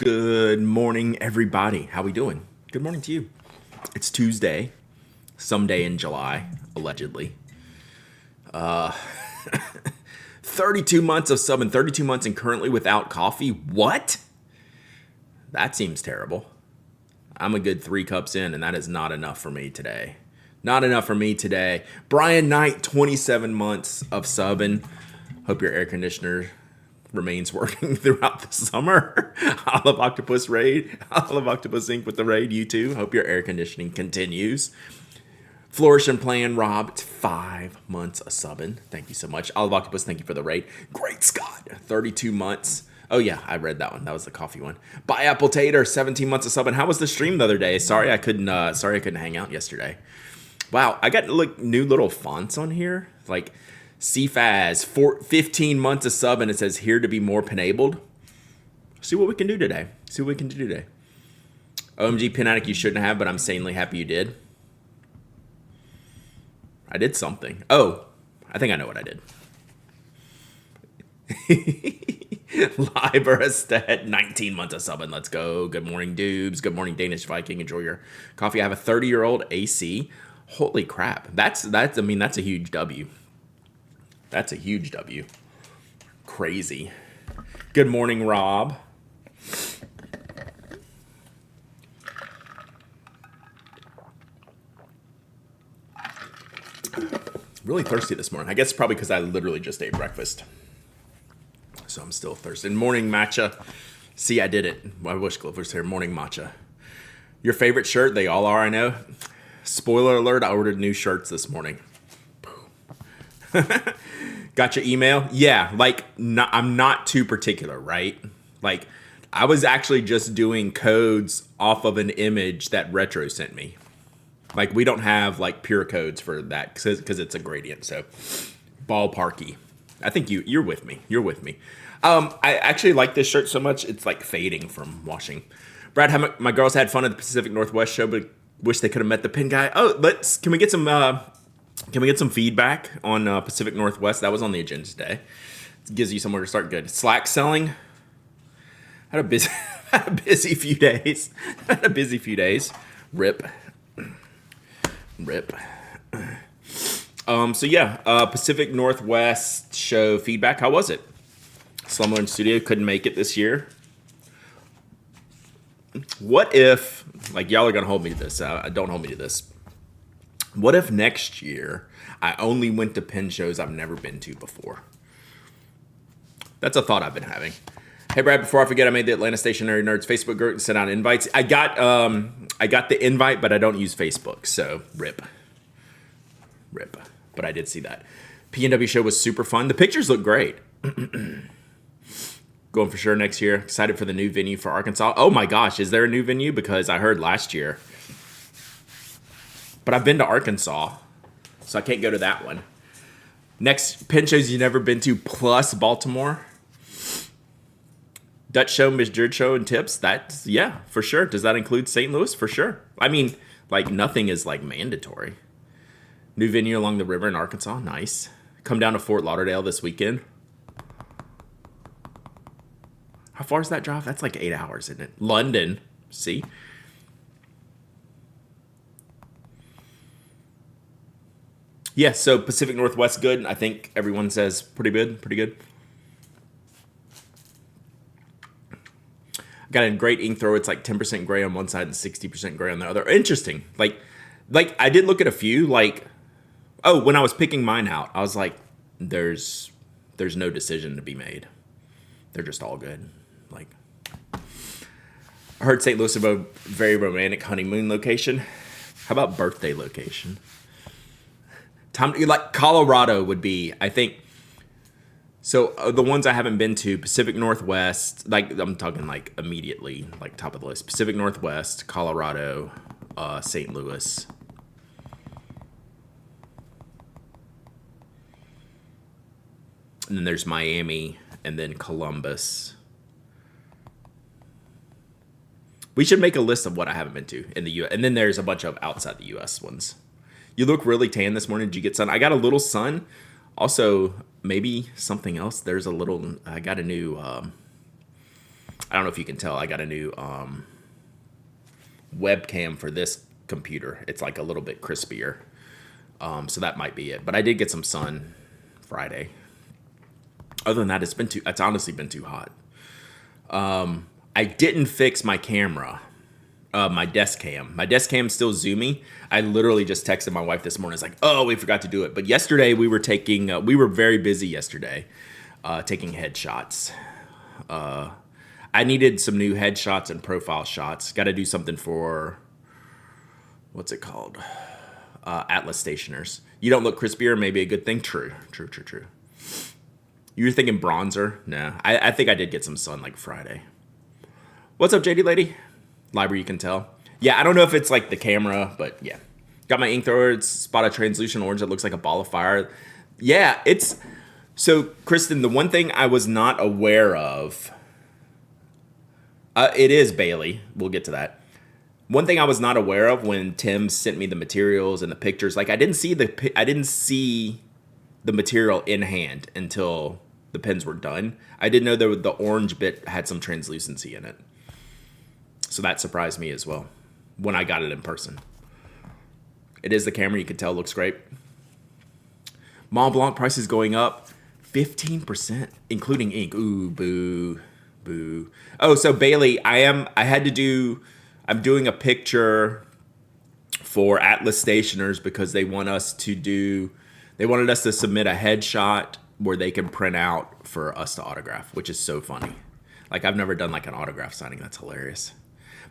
Good morning, everybody. How we doing? Good morning to you. It's Tuesday, someday in July, allegedly. 32 months of sub and 32 months and currently without coffee. What? That seems terrible. I'm a good 3 cups in, and that is not enough for me today. Not enough for me today. Brian Knight, 27 months of subbing. Hope your air conditioner remains working throughout the summer. I love Octopus Raid. I love Octopus Inc. with the raid. You too. Hope your air conditioning continues. Flourish and Plan Rob, it's 5 months of subbing. Thank you so much. I love Octopus. Thank you for the raid. Great Scott, 32 months. Oh yeah, I read that one. That was the coffee one. Buy Apple Tater, 17 months of subbing. How was the stream the other day? Sorry I couldn't hang out yesterday. Wow, I got like new little fonts on here. Like CFAS, 15 months of sub, and it says here to be more enabled. See what we can do today. OMG Pin Addict, you shouldn't have, but I'm sanely happy you did. I did something. Oh, I think I know what I did. Liberastet, 19 months of subbing. Let's go. Good morning, Dubes. Good morning, Danish Viking. Enjoy your coffee. I have a 30-year-old AC. Holy crap. That's a huge W. That's a huge W. Crazy. Good morning, Rob. Really thirsty this morning. I guess probably because I literally just ate breakfast. So I'm still thirsty. Morning, Matcha. See, I did it. I wish Cliff was here. Morning, Matcha. Your favorite shirt? They all are, I know. Spoiler alert, I ordered new shirts this morning. Got your email? Yeah, I'm not too particular, right? Like, I was actually just doing codes off of an image that Retro sent me. Like, we don't have, like, pure codes for that because it's a gradient, so ballparky. I think you're with me. I actually like this shirt so much, it's, like, fading from washing. Brad, my girls had fun at the Pacific Northwest show, but wish they could have met the pin guy. Oh, can we get some feedback on Pacific Northwest? That was on the agenda today. It gives you somewhere to start good. Slack selling. Had a busy few days. Rip. So yeah, Pacific Northwest show feedback. How was it? Slumlord Studio couldn't make it this year. What if, like, y'all are gonna hold me to this? Don't hold me to this. What if next year I only went to pin shows I've never been to before? That's a thought I've been having. Hey Brad, before I forget, I made the Atlanta Stationary Nerds Facebook group and sent out invites. I got the invite, but I don't use Facebook, so rip. But I did see that. PNW show was super fun. The pictures look great. Going for sure next year. Excited for the new venue for Arkansas. Oh my gosh, is there a new venue? Because I heard last year. But I've been to Arkansas, so I can't go to that one. Next pin shows you've never been to plus Baltimore. Dutch show, Miss Judd show, and tips. That's, yeah, for sure. Does that include St. Louis? For sure. I mean, like, nothing is, like, mandatory. New venue along the river in Arkansas. Nice. Come down to Fort Lauderdale this weekend. How far is that drive? That's like 8 hours, isn't it? London. See? Yeah, so Pacific Northwest good. I think everyone says pretty good. Got a great ink throw. It's like 10% gray on one side and 60% gray on the other. Interesting. Like I did look at a few. Like, oh, when I was picking mine out, I was like, there's no decision to be made. They're just all good. Like, I heard St. Louis is a very romantic honeymoon location. How about birthday location? Like Colorado would be, I think. So the ones I haven't been to, Pacific Northwest, like I'm talking like immediately, like top of the list. Pacific Northwest, Colorado, St. Louis. And then there's Miami, and then Columbus. We should make a list of what I haven't been to in the U.S. And then there's a bunch of outside the U.S. ones. You look really tan this morning. Did you get sun? I got a little sun. Also, maybe something else. I got a new I don't know if you can tell, I got a new webcam for this computer. It's like a little bit crispier. So that might be it. But I did get some sun Friday. Other than that, it's honestly been too hot. I didn't fix my camera, my desk cam. My desk cam's still zoomy. I literally just texted my wife this morning. It's like, oh, we forgot to do it. But yesterday we were very busy yesterday, taking headshots. I needed some new headshots and profile shots. Got to do something for, what's it called? Atlas Stationers. You don't look crispier, maybe a good thing? True. You were thinking bronzer? No, I think I did get some sun like Friday. What's up, JD Lady? Library, you can tell. Yeah, I don't know if it's like the camera, but yeah. Got my ink thrower. It's spot a translucent orange that looks like a ball of fire. Yeah, so Kristen, the one thing I was not aware of, it is Bailey. We'll get to that. One thing I was not aware of when Tim sent me the materials and the pictures, like I didn't see the material in hand until the pens were done. I didn't know the orange bit had some translucency in it. So that surprised me as well when I got it in person. It is the camera, you can tell, looks great. Mont Blanc price is going up 15%, including ink. Ooh, boo. Oh, so Bailey, I'm doing a picture for Atlas Stationers because they wanted us to submit a headshot where they can print out for us to autograph, which is so funny. Like I've never done like an autograph signing. That's hilarious.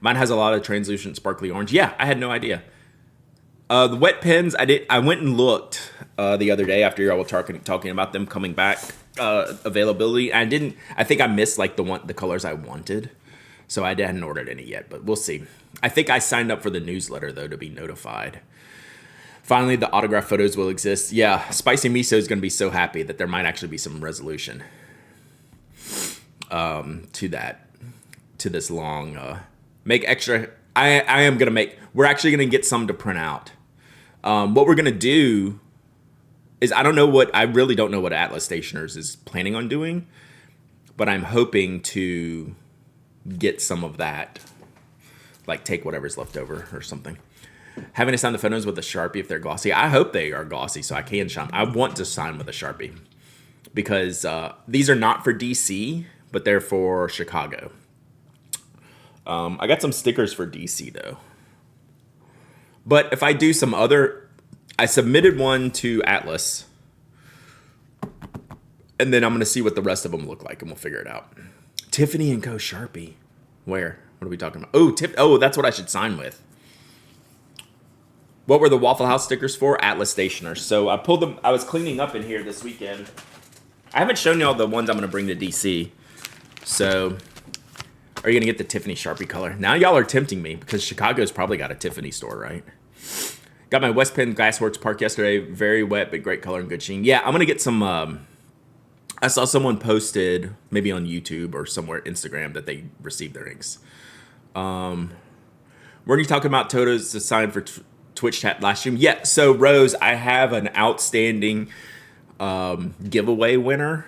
Mine has a lot of translucent sparkly orange. Yeah, I had no idea. The wet pens, I went and looked the other day after y'all were talking about them coming back, availability. I think I missed like the colors I wanted. So I hadn't ordered any yet, but we'll see. I think I signed up for the newsletter though to be notified. Finally, the autograph photos will exist. Yeah, Spicy Miso is going to be so happy that there might actually be some resolution to this long. Make extra. We're actually going to get some to print out. What we're going to do is I really don't know what Atlas Stationers is planning on doing, but I'm hoping to get some of that, like take whatever's left over or something. Having to sign the photos with a Sharpie if they're glossy. I hope they are glossy so I can sign. I want to sign with a Sharpie because these are not for DC, but they're for Chicago. I got some stickers for DC though. But if I do I submitted one to Atlas, and then I'm going to see what the rest of them look like, and we'll figure it out. Tiffany & Co. Sharpie. Where? What are we talking about? Oh, that's what I should sign with. What were the Waffle House stickers for? Atlas Stationers. So I pulled them. I was cleaning up in here this weekend. I haven't shown y'all the ones I'm going to bring to DC. So are you going to get the Tiffany Sharpie color? Now y'all are tempting me because Chicago's probably got a Tiffany store, right? Got my West Penn Glassworks Park yesterday. Very wet, but great color and good sheen. Yeah, I'm going to get some. I saw someone posted, maybe on YouTube or somewhere, Instagram, that they received their inks. Weren't you talking about Toto's design for Twitch chat last stream? Yeah, so Rose, I have an outstanding giveaway winner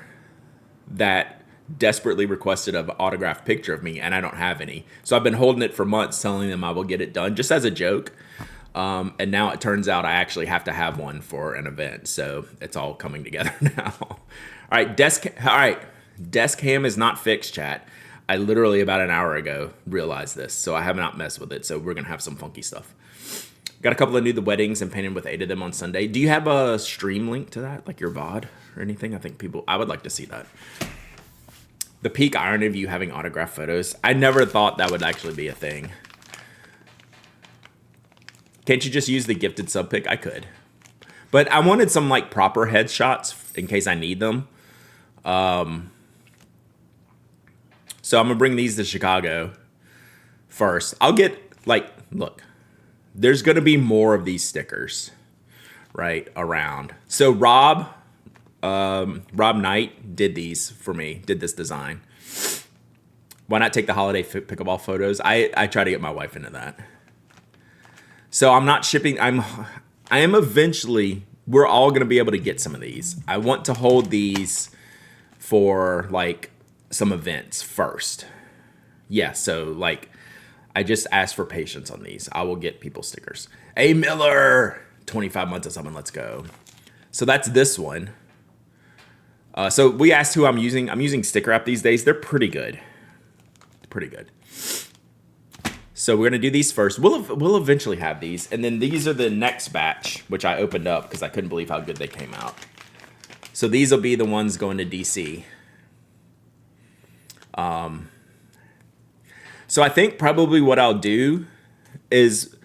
that desperately requested an autographed picture of me, and I don't have any. So I've been holding it for months, telling them I will get it done, just as a joke. And now it turns out I actually have to have one for an event. So it's all coming together now. All right, desk cam is not fixed, chat. I literally about an hour ago realized this, so I have not messed with it. So we're gonna have some funky stuff. Got a couple of the weddings and painted with 8 of them on Sunday. Do you have a stream link to that, like your VOD or anything? I would like to see that. The peak irony of you having autographed photos. I never thought that would actually be a thing. Can't you just use the gifted sub pic? I could. But I wanted some like proper headshots in case I need them. So I'm going to bring these to Chicago first. I'll get look, there's going to be more of these stickers right around. So Rob Knight did these for me, did this design. Why not take the holiday pickleball photos? I try to get my wife into that. So I'm not shipping. I am eventually, we're all going to be able to get some of these. I want to hold these for like some events first. yeah, so like I just asked for patience on these. I will get people stickers. A Miller, 25 months of someone. Let's go. So that's this one. So we asked who I'm using. I'm using Sticker App these days. They're pretty good. Pretty good. So we're gonna do these first. We'll eventually have these, and then these are the next batch, which I opened up because I couldn't believe how good they came out. So these will be the ones going to DC. So I think probably what I'll do is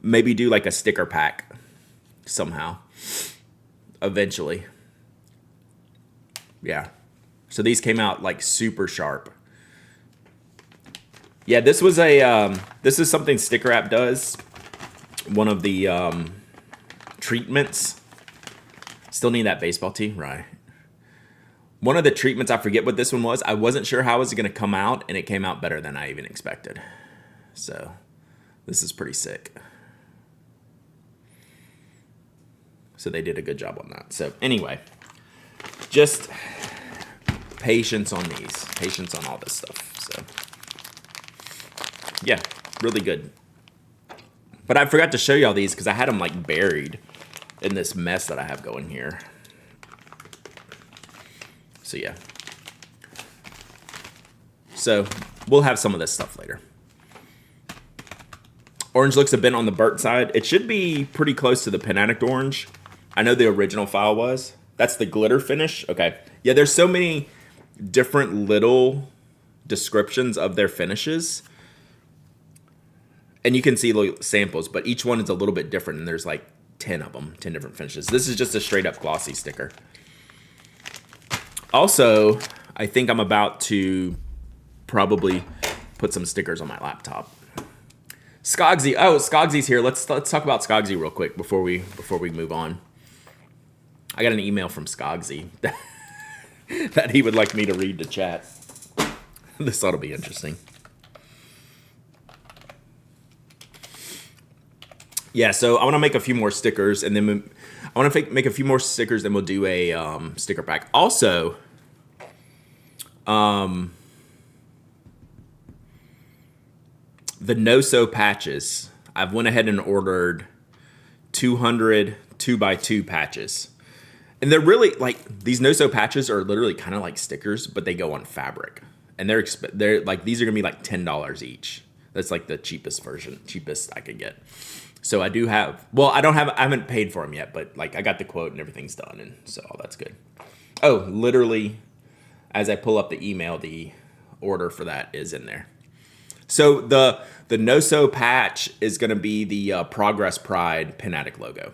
maybe do like a sticker pack somehow. Eventually. Yeah. So these came out like super sharp. Yeah, this was this is something Sticker App does. One of the treatments. Still need that baseball tee, right? One of the treatments, I forget what this one was. I wasn't sure how it was going to come out, and it came out better than I even expected. So this is pretty sick. So they did a good job on that. So anyway, just patience on these. Patience on all this stuff. So yeah, really good. But I forgot to show y'all these because I had them like buried in this mess that I have going here. So yeah. So we'll have some of this stuff later. Orange looks a bit on the burnt side. It should be pretty close to the Pen Addict orange. I know the original file was. That's the glitter finish. Okay. Yeah, there's so many different little descriptions of their finishes. And you can see little samples, but each one is a little bit different, and there's like 10 of them, 10 different finishes. This is just a straight up glossy sticker. Also, I think I'm about to probably put some stickers on my laptop. Skogsy. Oh, Skogsy's here. Let's talk about Skogsy real quick before we move on. I got an email from Skogsy that he would like me to read the chat. This ought to be interesting. Yeah, so I want to make a few more stickers, and then I want to make a few more stickers, then we'll do a sticker pack. Also, the No-So patches. I've went ahead and ordered 200 2x2 patches. And they're really, like, these No-So patches are literally kind of like stickers, but they go on fabric. And they're like, these are going to be like $10 each. That's like the cheapest I could get. So I do have, well, I haven't paid for them yet, but like I got the quote and everything's done, and so that's good. Oh, literally, as I pull up the email, the order for that is in there. So the No-So patch is going to be the Progress Pride Pen Addict logo.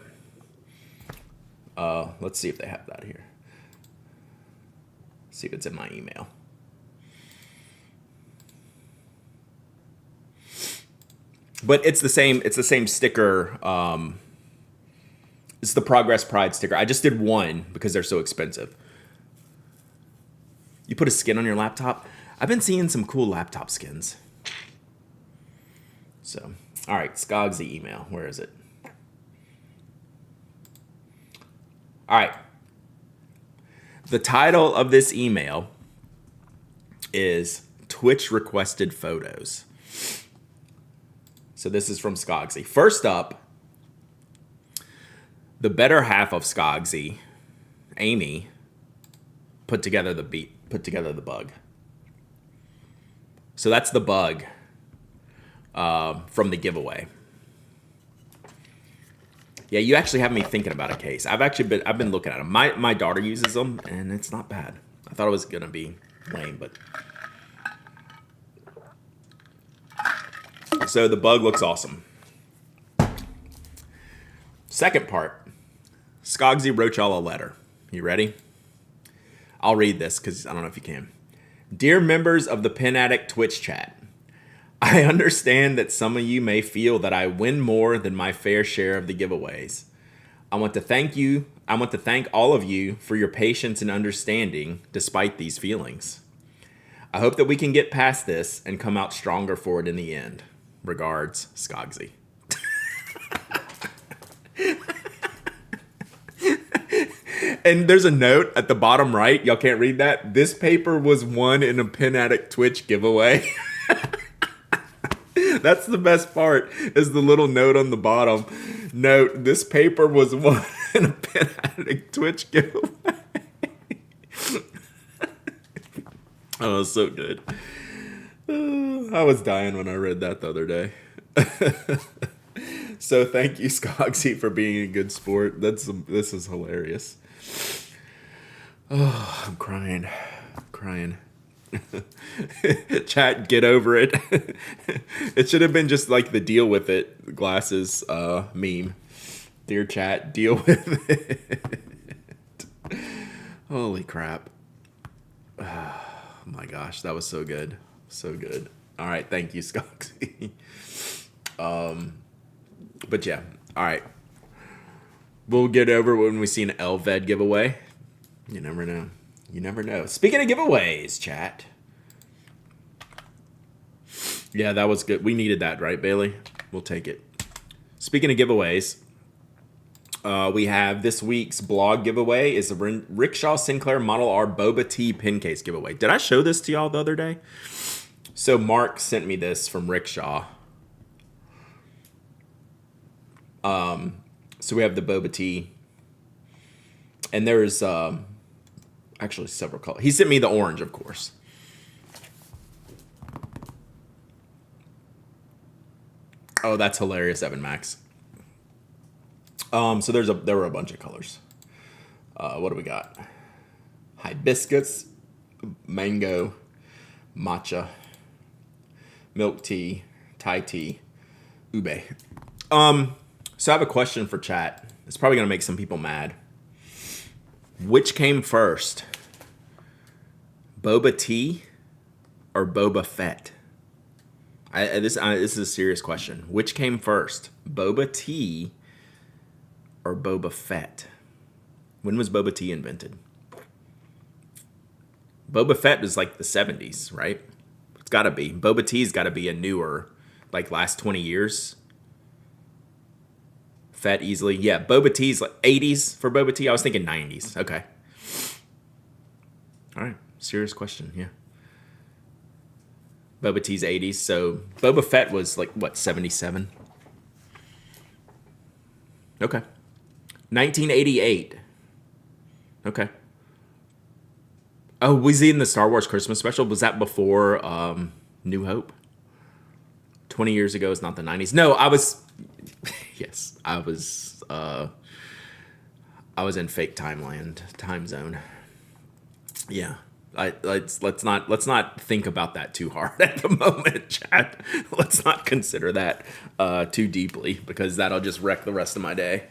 Let's see if they have that here. See if it's in my email. But it's the same sticker. It's the Progress Pride sticker. I just did one because they're so expensive. You put a skin on your laptop? I've been seeing some cool laptop skins. So, all right, Skogsy email. Where is it? All right. The title of this email is Twitch Requested Photos. So this is from Skogsy. First up, the better half of Skogsy, Amy, put together the bug. So that's the bug from the giveaway. Yeah, you actually have me thinking about a case. I've been looking at them. My daughter uses them, and it's not bad. I thought it was gonna be lame, but. So the bug looks awesome. Second part, Skogsy wrote y'all a letter. You ready? I'll read this because I don't know if you can. Dear members of the Pen Addict Twitch chat, I understand that some of you may feel that I win more than my fair share of the giveaways. I want to thank all of you for your patience and understanding despite these feelings. I hope that we can get past this and come out stronger for it in the end. Regards, Skogsy. And there's a note at the bottom right. Y'all can't read that. This paper was won in a Pen Addict Twitch giveaway. That's the best part, is the little note on the bottom. Note, this paper was won in a Pen Addict Twitch giveaway. Oh, so good. I was dying when I read that the other day. So thank you, Skogsy, for being a good sport. This is hilarious. Oh, I'm crying. Chat, get over it. It should have been just like the deal with it glasses meme. Dear chat, deal with it. Holy crap. Oh my gosh, that was so good. So good. All right, thank you, Skogsy. But yeah, all right. We'll get over when we see an LVED giveaway. You never know. You never know. Speaking of giveaways, chat. Yeah, that was good. We needed that, right, Bailey? We'll take it. Speaking of giveaways, we have this week's blog giveaway is the Rickshaw Sinclair Model R Boba Tea pin case giveaway. Did I show this to y'all the other day? So Mark sent me this from Rickshaw. So we have the Boba Tea. And there's actually several colors. He sent me the orange, of course. Oh, that's hilarious, Evan Max. So there were a bunch of colors. What do we got? Hibiscus, mango, matcha, milk tea, Thai tea, ube. So I have a question for chat. It's probably gonna make some people mad. Which came first? Boba tea or Boba Fett? This is a serious question. Which came first? Boba tea or Boba Fett? When was Boba tea invented? Boba Fett was like the 70s, right? It's gotta be. Boba tea's gotta be a newer, like last 20 years. Fett easily. Yeah, Boba tea's like 80s for Boba tea. I was thinking 90s. Okay. All right. Serious question. Yeah. Boba tea's 80s. So Boba Fett was like, what, 77? Okay. 1988. Okay. Oh, was he in the Star Wars Christmas special? Was that before New Hope? 20 years ago is not the 90s. No, I was... Yes, I was in fake time zone. Yeah. Let's not think about that too hard at the moment, chat. Let's not consider that too deeply, because that'll just wreck the rest of my day.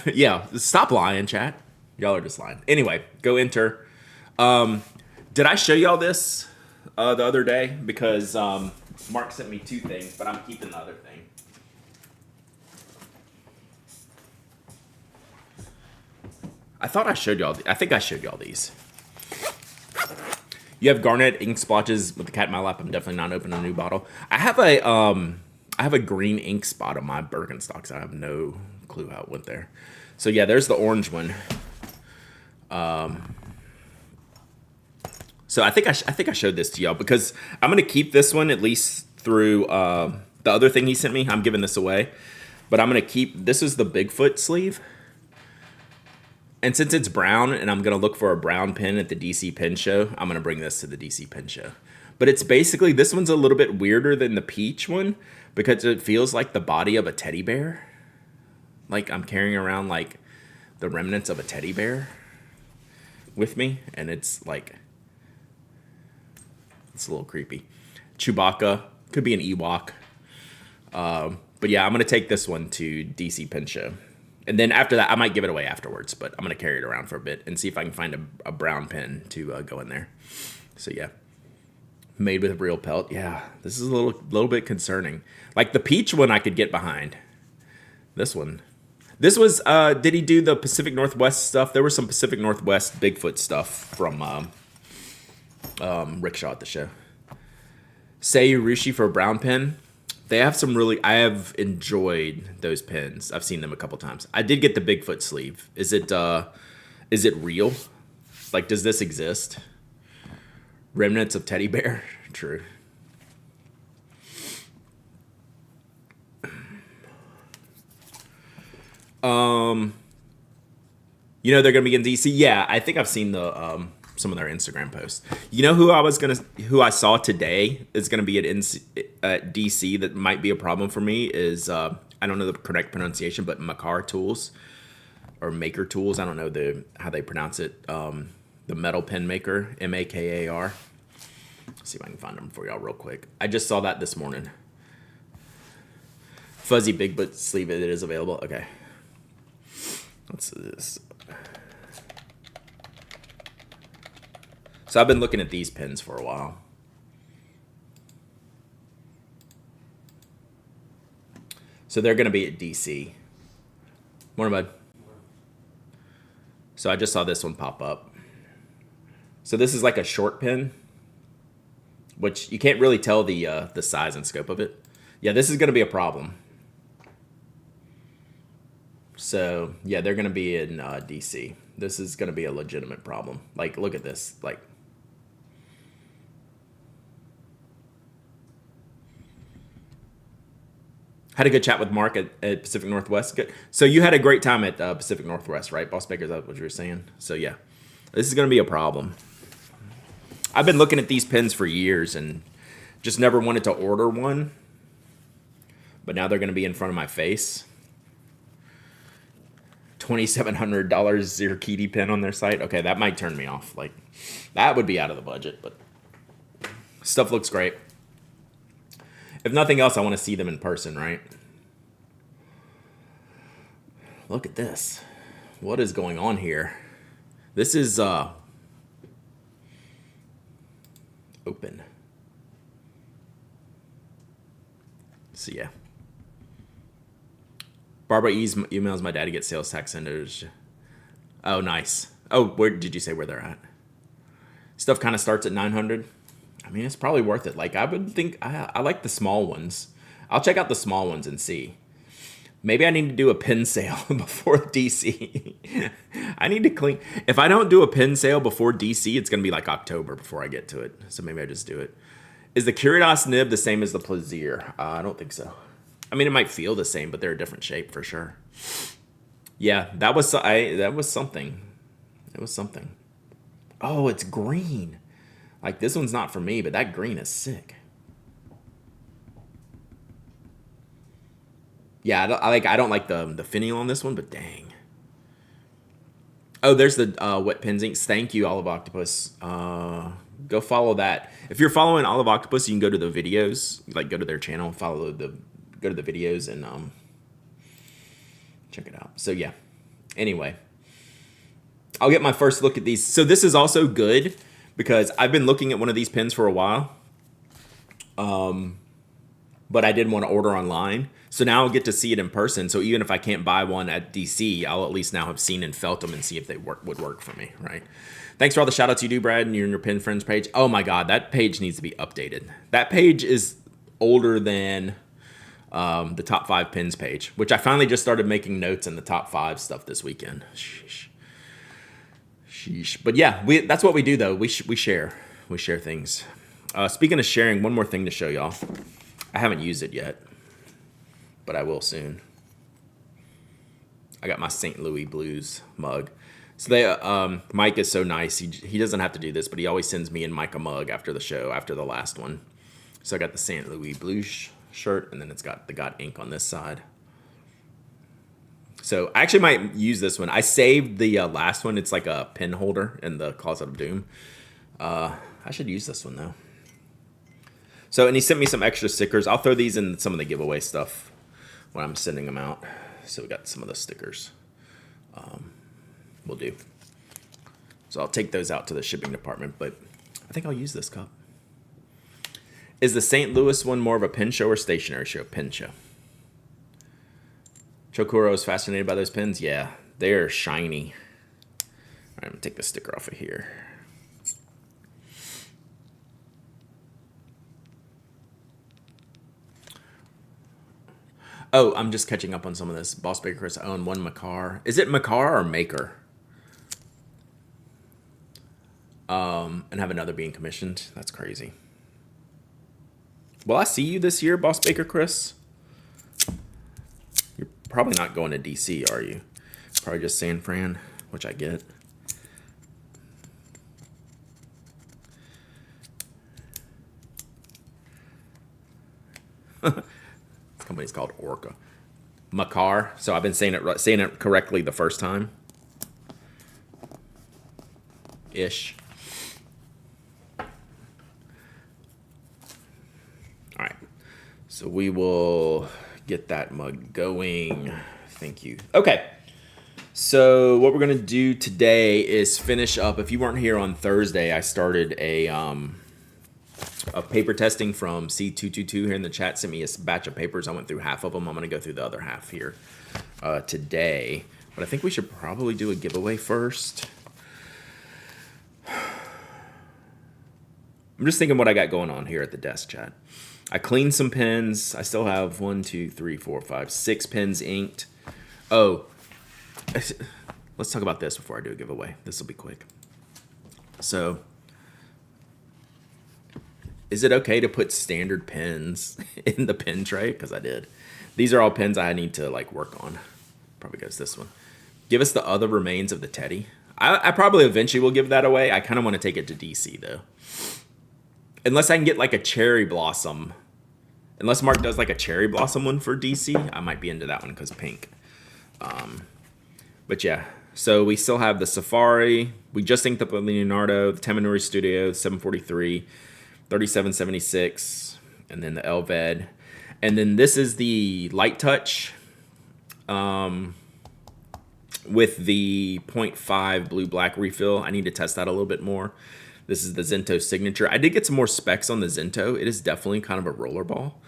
Yeah, stop lying, chat. Y'all are just lying. Anyway, go enter. Did I show y'all this the other day? Because Mark sent me two things, but I'm keeping the other thing. I thought I showed y'all. I think I showed y'all these. You have garnet ink splotches with the cat in my lap. I'm definitely not opening a new bottle. I have a green ink spot on my Birkenstocks. I have no clue how it went there. So yeah, there's the orange one. So I think I showed this to y'all, because I'm gonna keep this one at least through the other thing he sent me. I'm giving this away, but I'm gonna keep. This is the Bigfoot sleeve. And since it's brown and I'm going to look for a brown pen at the DC Pen Show, I'm going to bring this to the DC Pen Show. But it's basically, this one's a little bit weirder than the peach one, because it feels like the body of a teddy bear. Like I'm carrying around like the remnants of a teddy bear with me. And it's like, it's a little creepy. Chewbacca, could be an Ewok. But yeah, I'm going to take this one to DC Pen Show. And then after that, I might give it away afterwards, but I'm going to carry it around for a bit and see if I can find a brown pen to go in there. So yeah, made with a real pelt. Yeah, this is a little bit concerning. Like the peach one I could get behind. This one. This was, did he do the Pacific Northwest stuff? There was some Pacific Northwest Bigfoot stuff from Rickshaw at the show. Say Urushi for a brown pen. They have some really... I have enjoyed those pens. I've seen them a couple times. I did get the Bigfoot sleeve. Is it... Is it real? Like, does this exist? Remnants of teddy bear? True. You know they're gonna be in DC. Yeah, I think I've seen the some of their Instagram posts. You know who I saw today is gonna be at DC that might be a problem for me is I don't know the correct pronunciation, but Makar Tools or Maker Tools. I don't know how they pronounce it. The metal pen maker, Makar. Let's see if I can find them for y'all real quick. I just saw that this morning. Fuzzy Big Butt sleeve, it is available. Okay. What's this? So I've been looking at these pens for a while. So they're going to be at DC. Morning, bud. So I just saw this one pop up. So this is like a short pen, which you can't really tell the size and scope of it. Yeah, this is going to be a problem. So yeah, they're going to be in DC. This is going to be a legitimate problem. Like, look at this. Like, had a good chat with Mark at Pacific Northwest. Good. So you had a great time at Pacific Northwest, right, Boss Baker? Is that what you were saying? So yeah, this is going to be a problem. I've been looking at these pens for years and just never wanted to order one. But now they're going to be in front of my face. $2,700 Zirkiti pen on their site. Okay, that might turn me off. Like, that would be out of the budget, but stuff looks great. If nothing else, I want to see them in person, right? Look at this. What is going on here? This is open. So yeah. Barbara emails my dad to get sales tax centers. Oh, nice. Oh, where did you say where they're at? Stuff kind of starts at 900. I mean, it's probably worth it. Like, I would think I like the small ones. I'll check out the small ones and see. Maybe I need to do a pin sale before DC. I need to clean. If I don't do a pin sale before DC, it's going to be like October before I get to it. So maybe I just do it. Is the Curidas nib the same as the Plaisir? I don't think so. I mean, it might feel the same, but they're a different shape for sure. Yeah, that was something. It was something. Oh, it's green. Like, this one's not for me, but that green is sick. Yeah, I don't like the finial on this one, but dang. Oh, there's the wet pens inks. Thank you, Olive Octopus. Go follow that. If you're following Olive Octopus, you can go to the videos, like go to their channel, go to the videos and check it out. So yeah. Anyway, I'll get my first look at these. So this is also good because I've been looking at one of these pens for a while. But I didn't want to order online. So now I'll get to see it in person. So even if I can't buy one at DC, I'll at least now have seen and felt them and see if they would work for me, right? Thanks for all the shout outs you do, Brad, and your Pen Friends page. Oh my God, that page needs to be updated. That page is older than the top 5 pins page, which I finally just started making notes in the top 5 stuff this weekend. Sheesh. But yeah, that's what we do though. We share things. Speaking of sharing, one more thing to show y'all. I haven't used it yet, but I will soon. I got my St. Louis Blues mug. So Mike is so nice. He doesn't have to do this, but he always sends me and Mike a mug after the show, after the last one. So I got the St. Louis Blues shirt, and then it's got ink on this side. So I actually might use this one. I saved the last one. It's like a pen holder in the Closet of Doom. I should use this one though. So, and he sent me some extra stickers. I'll throw these in some of the giveaway stuff when I'm sending them out. So we got some of the stickers. We'll do. So I'll take those out to the shipping department, but I think I'll use this cup. Is the St. Louis one more of a pen show or stationery show? Pen show. Chokuro is fascinated by those pens. Yeah, they're shiny. All right, I'm gonna take the sticker off of here. Oh, I'm just catching up on some of this. Boss Baker Chris, I own one Makar. Is it Makar or Maker? and have another being commissioned. That's crazy. Will I see you this year, Boss Baker Chris? You're probably not going to DC, are you? Probably just San Fran, which I get. This company's called Orca. Makar. So I've been saying it correctly the first time. Ish. All right. So we will get that mug going. Thank you. Okay. So what we're going to do today is finish up. If you weren't here on Thursday, I started a paper testing from C222 here in the chat. Sent me a batch of papers. I went through half of them. I'm going to go through the other half here today. But I think we should probably do a giveaway first. I'm just thinking what I got going on here at the desk, chat. I cleaned some pens. I still have 6 pens inked. Oh, let's talk about this before I do a giveaway. This will be quick. So, is it okay to put standard pens in the pen tray? Because I did. These are all pens I need to like work on. Probably goes this one. Give us the other remains of the Teddy. I probably eventually will give that away. I kind of want to take it to DC though. Unless I can get like a cherry blossom. Unless Mark does like a cherry blossom one for DC, I might be into that one because pink. But yeah, so we still have the Safari. We just inked up a Leonardo, the Tamanuri Studio, 743, 3776, and then the Elved. And then this is the Light Touch with the 0.5 blue-black refill. I need to test that a little bit more. This is the Zento Signature. I did get some more specs on the Zento. It is definitely kind of a roller ball.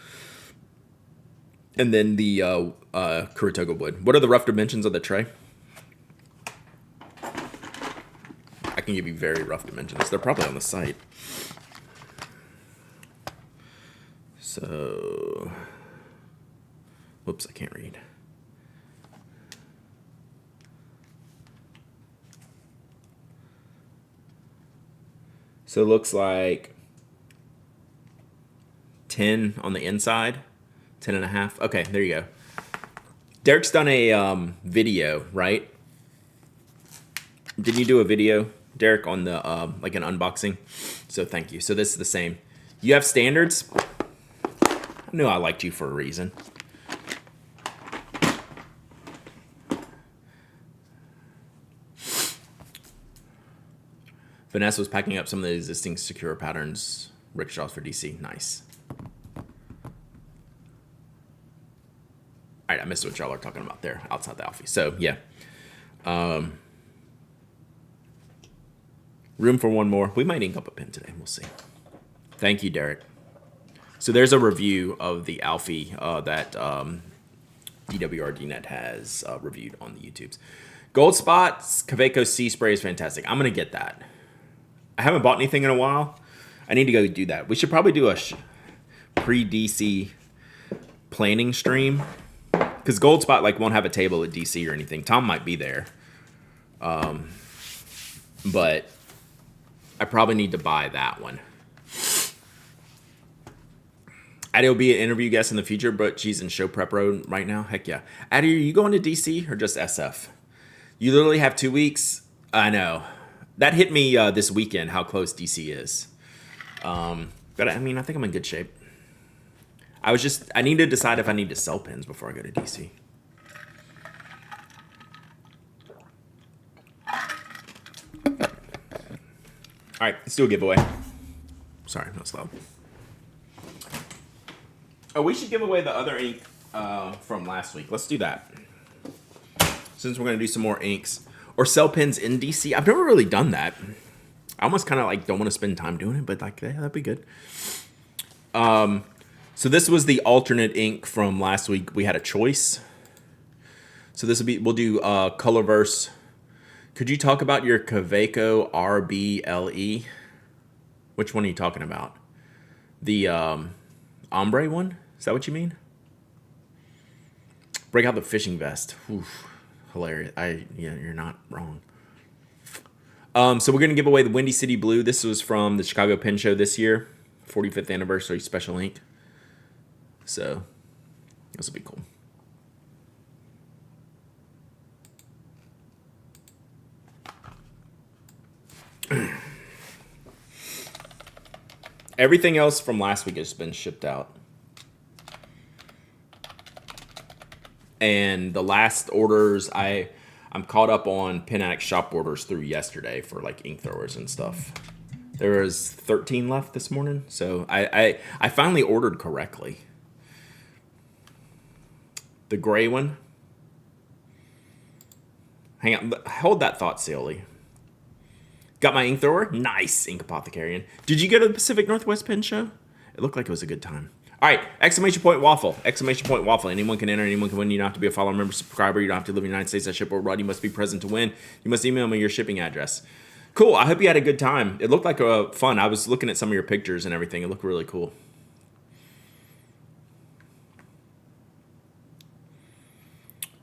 And then the Kuratoga wood. What are the rough dimensions of the tray? I can give you very rough dimensions. They're probably on the site. So, whoops, I can't read. So it looks like 10 on the inside, 10 and a half. Okay, there you go. Derek's done a video, right? Didn't you do a video, Derek, on the like an unboxing? So thank you. So this is the same. You have standards. I knew I liked you for a reason. Vanessa was packing up some of the existing secure patterns. Rickshaws for DC. Nice. All right, I missed what y'all are talking about there outside the Alfie. So, yeah. Room for one more. We might ink up a pen today. We'll see. Thank you, Derek. So there's a review of the Alfie that DWRDNet has reviewed on the YouTubes. Gold Spots, Kaweco Sea Spray is fantastic. I'm going to get that. I haven't bought anything in a while. I need to go do that. We should probably do a pre-DC planning stream. Because Gold Spot like won't have a table at DC or anything. Tom might be there. But I probably need to buy that one. Addie will be an interview guest in the future, but she's in show prep road right now. Heck yeah. Addie, are you going to DC or just SF? You literally have 2 weeks. I know. That hit me this weekend, how close DC is. But I mean, I think I'm in good shape. I need to decide if I need to sell pins before I go to DC. All right, let's do a giveaway. Sorry, that's loud. Oh, we should give away the other ink from last week. Let's do that. Since we're going to do some more inks. Or sell pins in DC. I've never really done that. I almost kind of like don't want to spend time doing it, but like, yeah, that'd be good. So this was the alternate ink from last week. We had a choice. So this will be, we'll do Colorverse. Could you talk about your Kaweco RBLE? Which one are you talking about? The ombre one? Is that what you mean? Break out the fishing vest. Oof, hilarious. Yeah, you're not wrong. So we're going to give away the Windy City Blue. This was from the Chicago Pen Show this year. 45th anniversary special ink. So this will be cool. Everything else from last week has been shipped out. And the last orders, I'm caught up on Pen Addict shop orders through yesterday for like ink throwers and stuff. There was 13 left this morning, so I finally ordered correctly. The gray one. Hang on, hold that thought, Sealy. Got my ink thrower? Nice, Ink Apothecarian. Did you go to the Pacific Northwest Pen Show? It looked like it was a good time. All right, exclamation point waffle. Exclamation point waffle. Anyone can enter, anyone can win. You don't have to be a follower, member, subscriber. You don't have to live in the United States. I ship worldwide. You must be present to win. You must email me your shipping address. Cool, I hope you had a good time. It looked like fun. I was looking at some of your pictures and everything. It looked really cool.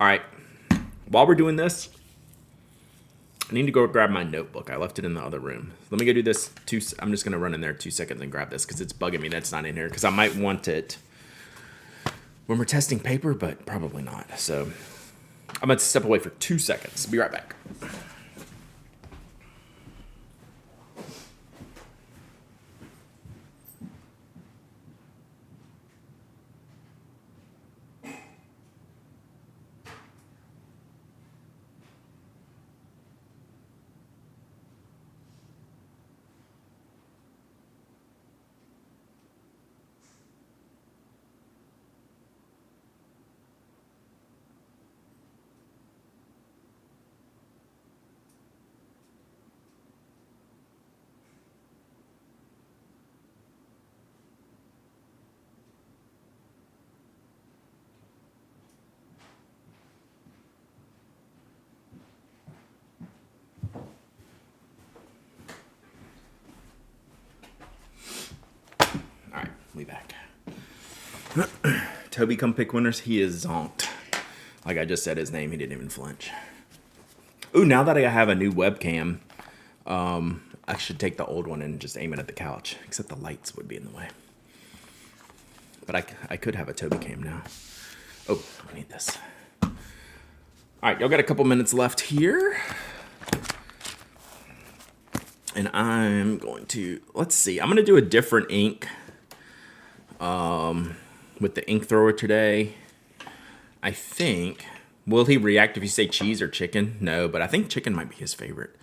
All right, while we're doing this, I need to go grab my notebook. I left it in the other room. Let me go do this. I'm just going to run in there 2 seconds and grab this because it's bugging me that's not in here because I might want it when we're testing paper, but probably not. So I'm going to step away for 2 seconds. Be right back. We back. Toby come pick winners. He is zonked. Like I just said his name, he didn't even flinch. Ooh, now that I have a new webcam, I should take the old one and just aim it at the couch. Except the lights would be in the way. But I could have a Toby cam now. Oh, I need this. All right, y'all got a couple minutes left here. And I'm going to, let's see. I'm going to do a different ink. With the ink thrower today. I think, will he react if you say cheese or chicken? No, but I think chicken might be his favorite.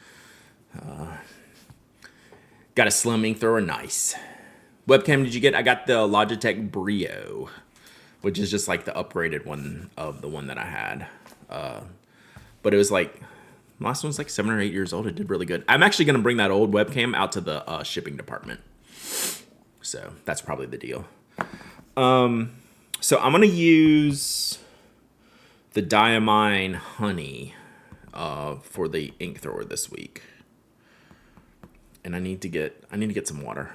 Got a slim ink thrower, nice. Webcam did you get? I got the Logitech Brio, which is just like the upgraded one of the one that I had. But it was like, last one was like 7 or 8 years old. It did really good. I'm actually going to bring that old webcam out to the shipping department. So that's probably the deal. So I'm going to use the Diamine Honey for the ink thrower this week. And I need to get some water.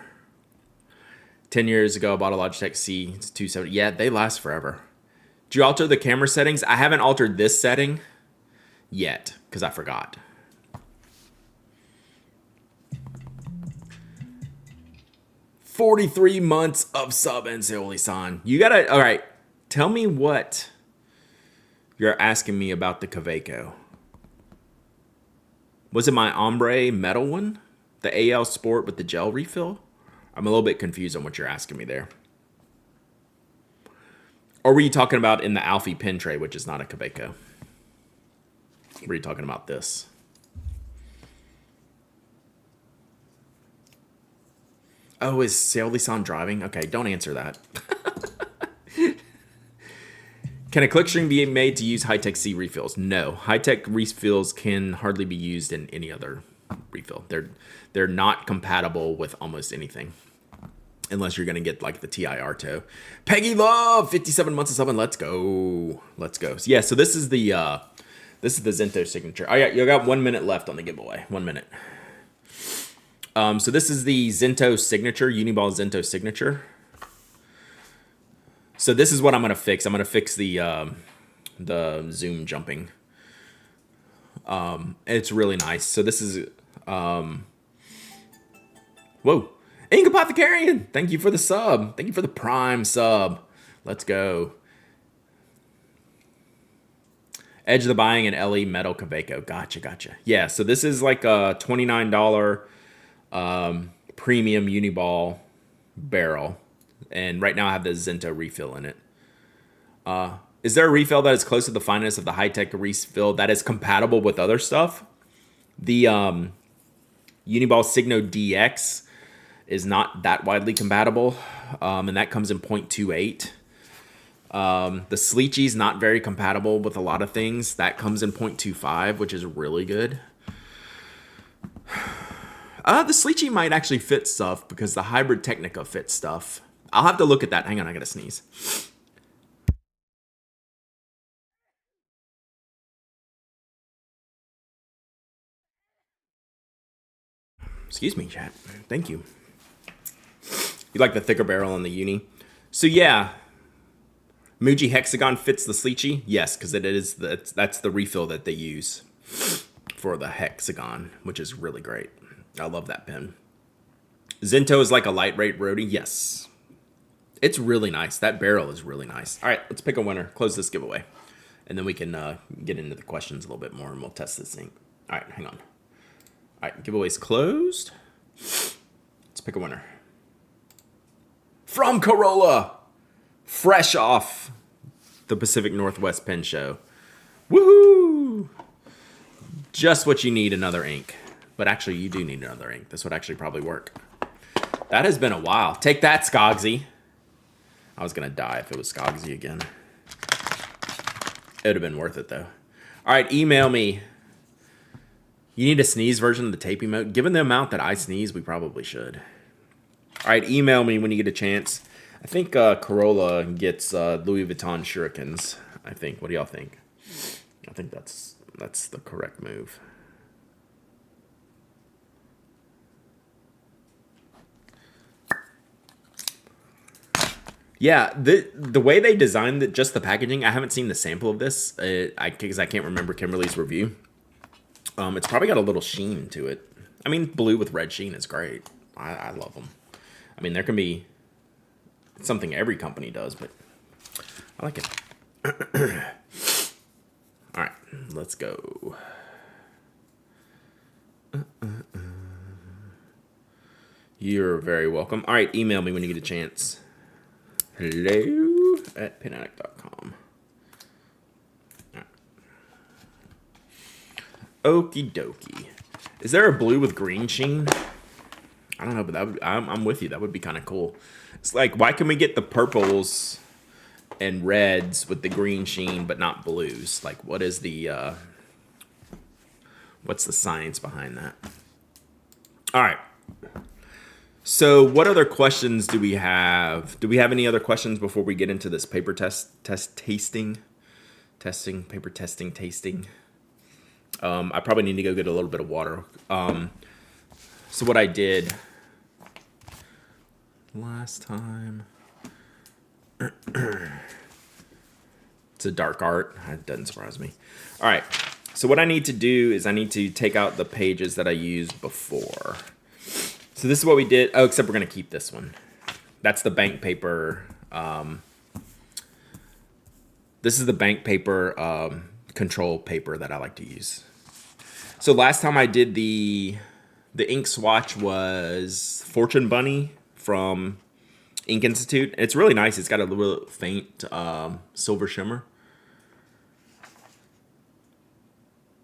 10 years ago, I bought a Logitech C270. Yeah, they last forever. Did you alter the camera settings? I haven't altered this setting yet because I forgot. $43 months of sub and Seoli-san. You gotta, all right, tell me what you're asking me about the Kaweco. Was it my ombre metal one? The AL Sport with the gel refill? I'm a little bit confused on what you're asking me there. Or were you talking about in the Alfie pen tray, which is not a Kaweco? Were you talking about this? Oh, is Seoli-san driving? Okay, don't answer that. Can a clickstream be made to use Hi-Tech C refills? No. Hi-Tech refills can hardly be used in any other refill. They're not compatible with almost anything. Unless you're going to get like the TI Arto. Peggy Love, 57 months of sub, and let's go. Let's go. So, yeah, so this is the Zento signature. Oh, yeah, you got 1 minute left on the giveaway. 1 minute. So this is the Zento signature, Uniball Zento signature. So this is what I'm going to fix. I'm going to fix the zoom jumping. It's really nice. So this is Whoa. Ink Apothecarian, thank you for the sub. Thank you for the prime sub. Let's go. Edge of the Buying and Ellie Metal Kaveco. Gotcha. Yeah, so this is like a $29 premium Uniball barrel. And right now I have the Zento refill in it. Is there a refill that is close to the fineness of the high-tech refill that is compatible with other stuff? The Uniball Signo DX is not that widely compatible, and that comes in 0.28. The Sleechy's not very compatible with a lot of things. That comes in 0.25, which is really good. The Sleechy might actually fit stuff because the Hybrid Technica fits stuff. I'll have to look at that. Hang on, I gotta sneeze. Excuse me, chat. Thank you. You like the thicker barrel on the Uni? So yeah, Muji Hexagon fits the Sleechy. Yes, because that's the refill that they use for the Hexagon, which is really great. I love that pen. Zento is like a lightweight roadie. Yes, it's really nice. That barrel is really nice. All right, let's pick a winner. Close this giveaway, and then we can get into the questions a little bit more, and we'll test this thing. All right, hang on. All right, giveaway's closed. Let's pick a winner. From Corolla, fresh off the Pacific Northwest Pen Show. Woohoo! Just what you need, another ink. But actually, you do need another ink. This would actually probably work. That has been a while. Take that, Skogsy. I was going to die if it was Skogsy again. It would have been worth it, though. All right, email me. You need a sneeze version of the tape emote? Given the amount that I sneeze, we probably should. All right, email me when you get a chance. I think Corolla gets Louis Vuitton shurikens. I think. What do y'all think? I think that's the correct move. Yeah, the way they designed just the packaging, I haven't seen the sample of this because I can't remember Kimberly's review. It's probably got a little sheen to it. I mean, blue with red sheen is great. I love them. I mean, there can be something every company does, but I like it. All right, let's go. You're very welcome. All right, email me when you get a chance. hello@penaddict.com. Right. Okie dokie. Is there a blue with green sheen? I don't know, but I'm with you. That would be kind of cool. It's like, why can we get the purples and reds with the green sheen, but not blues? Like, what is the what's the science behind that? All right. So what other questions do we have? Do we have any other questions before we get into this paper tasting? I probably need to go get a little bit of water. So what I did last time, it's a dark art. It doesn't surprise me. All right. So what I need to do is I need to take out the pages that I used before. So this is what we did. Oh, except we're going to keep this one. That's the bank paper. This is the bank paper control paper that I like to use. So last time I did the ink swatch was Fortune Bunny from Ink Institute. It's really nice. It's got a little faint silver shimmer.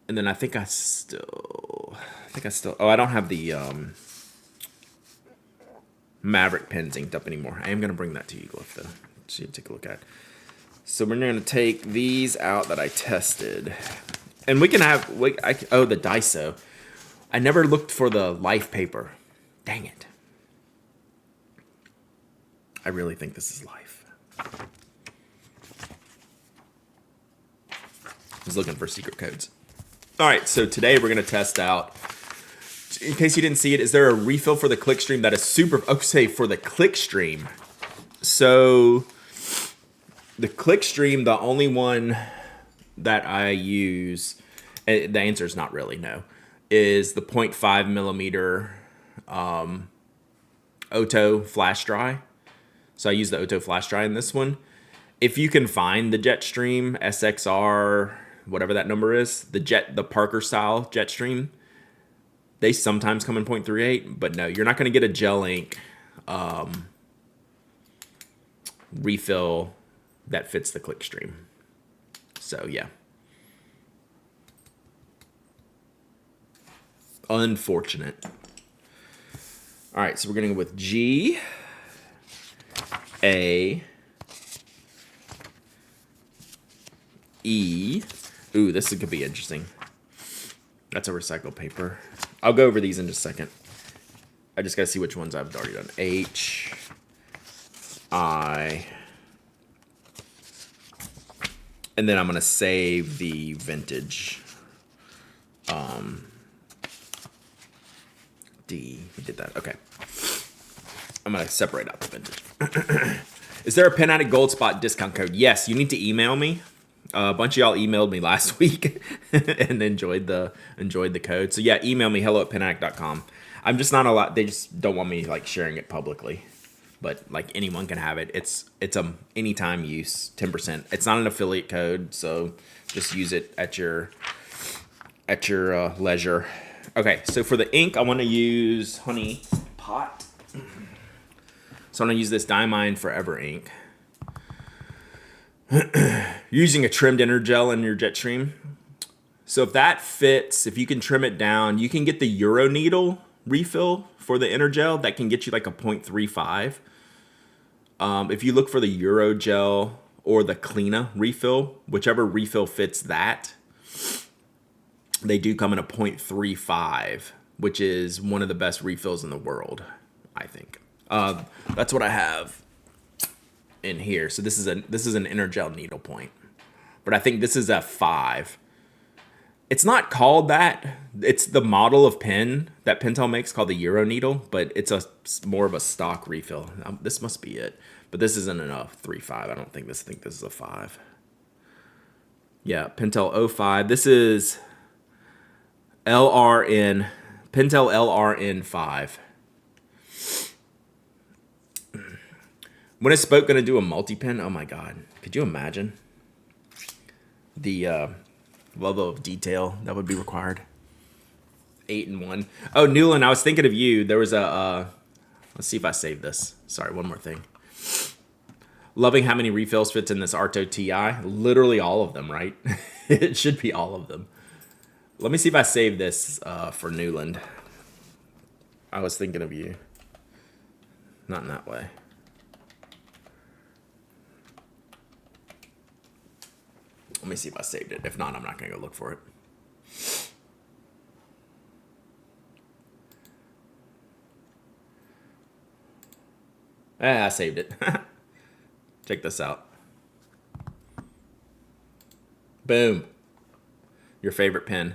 And then I think I still, oh, I don't have the Maverick pens inked up anymore. I am going to bring that to you, Glyph, though, so you take a look at. So we're going to take these out that I tested. And we can have, oh, the Daiso. I never looked for the Life paper. Dang it. I really think this is Life. I was looking for secret codes. All right, so today we're going to test out, in case you didn't see it, is there a refill for the Clickstream that is super, say for the Clickstream. So the Clickstream, the only one that I use, the answer is not really no. is the 0.5 millimeter Oto flash dry. So I use the Oto flash dry in this one. If you can find the Jetstream SXR, whatever that number is, the Parker style Jetstream, they sometimes come in 0.38, but no, you're not going to get a gel ink refill that fits the Clickstream. So yeah. Unfortunate. All right, so we're going to go with G, A, E. Ooh, this could be interesting. That's a recycled paper. I'll go over these in just a second. I just got to see which ones I've already done. H, I, and then I'm going to save the vintage. D, we did that. Okay. I'm going to separate out the vintage. Is there a Pen Addict Gold Spot discount code? Yes, you need to email me. A bunch of y'all emailed me last week and enjoyed the code. So yeah, email me, hello@penaddict.com. I'm just not allowed. They just don't want me like sharing it publicly, but like anyone can have it. It's a anytime use, 10%. It's not an affiliate code, so just use it at your leisure. Okay, so for the ink, I want to use Honey Pot. So I'm gonna use this Diamine Forever ink. Using a trimmed inner gel in your Jetstream. So if that fits, if you can trim it down, you can get the Euro Needle refill for the inner gel. That can get you like a 0.35. If you look for the Euro Gel or the Cleana refill, whichever refill fits that, they do come in a 0.35, which is one of the best refills in the world, I think. That's what I have in here. So this is an inner gel needle point, but I think this is a 5. It's not called that. It's the model of pen that Pentel makes called the Euro Needle, but it's more of a stock refill. This must be it, but this isn't enough. 3.5. I don't think this. I think this is a 5. Yeah, Pentel 05. This is LRN, Pentel LRN 5. When is Spoke going to do a multi-pen? Oh my God. Could you imagine the level of detail that would be required? 8-in-1. Oh, Newland, I was thinking of you. There was a, let's see if I saved this. Sorry, one more thing. Loving how many refills fits in this Arto TI. Literally all of them, right? It should be all of them. Let me see if I saved this for Newland. I was thinking of you. Not in that way. Let me see if I saved it. If not, I'm not going to go look for it. I saved it. Check this out. Boom. Your favorite pen.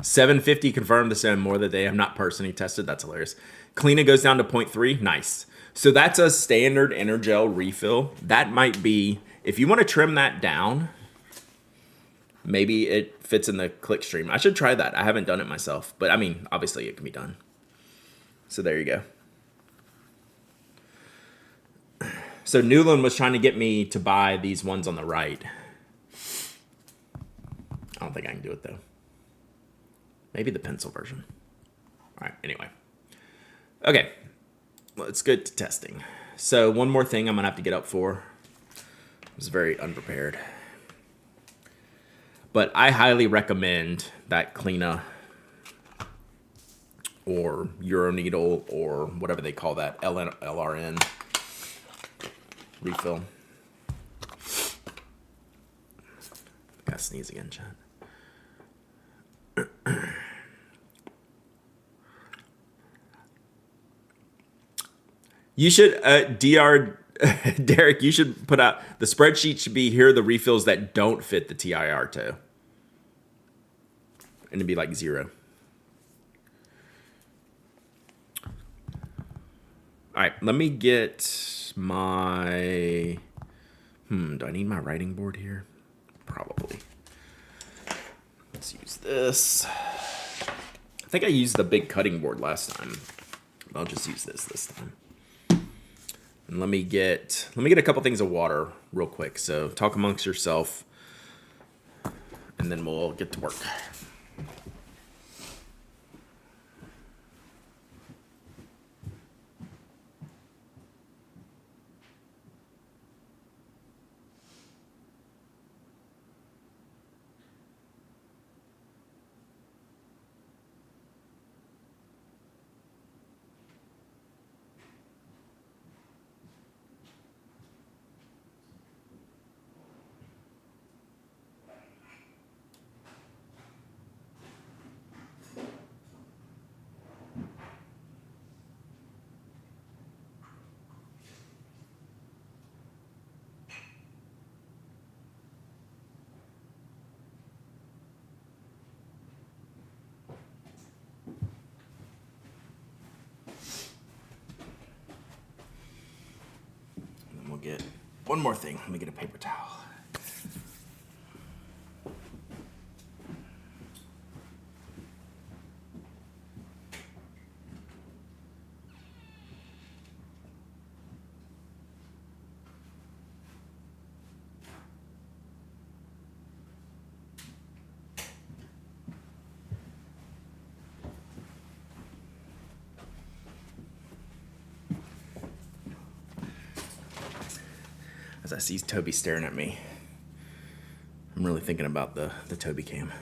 750 confirmed to send more that they have not personally tested. That's hilarious. Cleana goes down to 0.3. Nice. So that's a standard inner gel refill. That might be, if you want to trim that down, maybe it fits in the Clickstream. I should try that. I haven't done it myself, but I mean, obviously it can be done. So there you go. So Newland was trying to get me to buy these ones on the right. I don't think I can do it though. Maybe the pencil version. All right, anyway. Okay, let's get to testing. So one more thing I'm gonna have to get up for. I was very unprepared. But I highly recommend that Cleana or Euro Needle or whatever they call that, LRN refill. Gotta sneeze again, chat. You should, Derek, you should put out, the spreadsheet should be, here are the refills that don't fit the TI Arto. And it'd be like 0. All right, let me get my, do I need my writing board here? Probably. Let's use this? I think I used the big cutting board last time. I'll just use this time. And let me get a couple things of water real quick. So talk amongst yourself, and then we'll get to work. Get one more thing. Let me get a paper towel. As I see Toby staring at me, I'm really thinking about the Toby cam.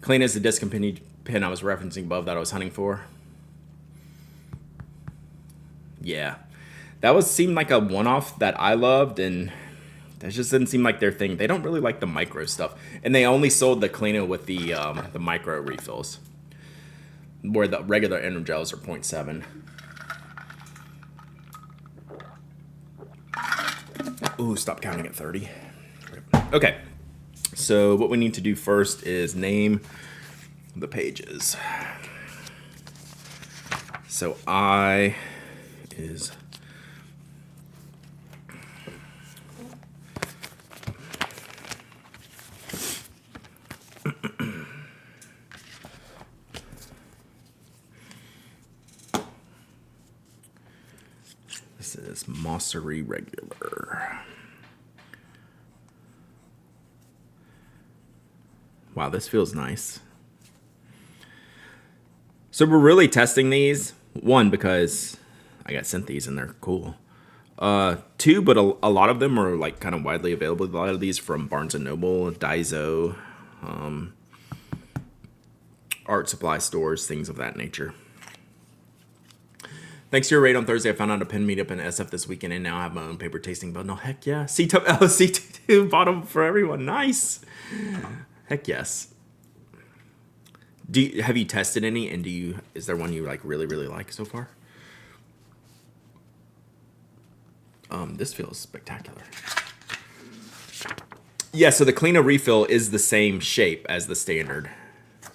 Clean is the discontinued pin I was referencing above that I was hunting for. Yeah, that seemed like a one-off that I loved, and that just didn't seem like their thing. They don't really like the micro stuff, and they only sold the Cleano with the micro refills, where the regular Energels are 0.7. Ooh, stop counting at 30. Okay, so what we need to do first is name the pages. So I is this is Mossery regular. Wow, this feels nice. So we're really testing these. One, because I got sent these and they're cool. Two, but a lot of them are like kind of widely available. A lot of these from Barnes & Noble, Daiso, art supply stores, things of that nature. Thanks to your raid on Thursday, I found out a pen meetup in SF this weekend, and now I have my own paper tasting bundle. Heck yeah. C2 bought them for everyone. Nice. Heck yes. Have you tested any, and is there one you like really like so far? This feels spectacular. Yeah, so the Cleano refill is the same shape as the standard.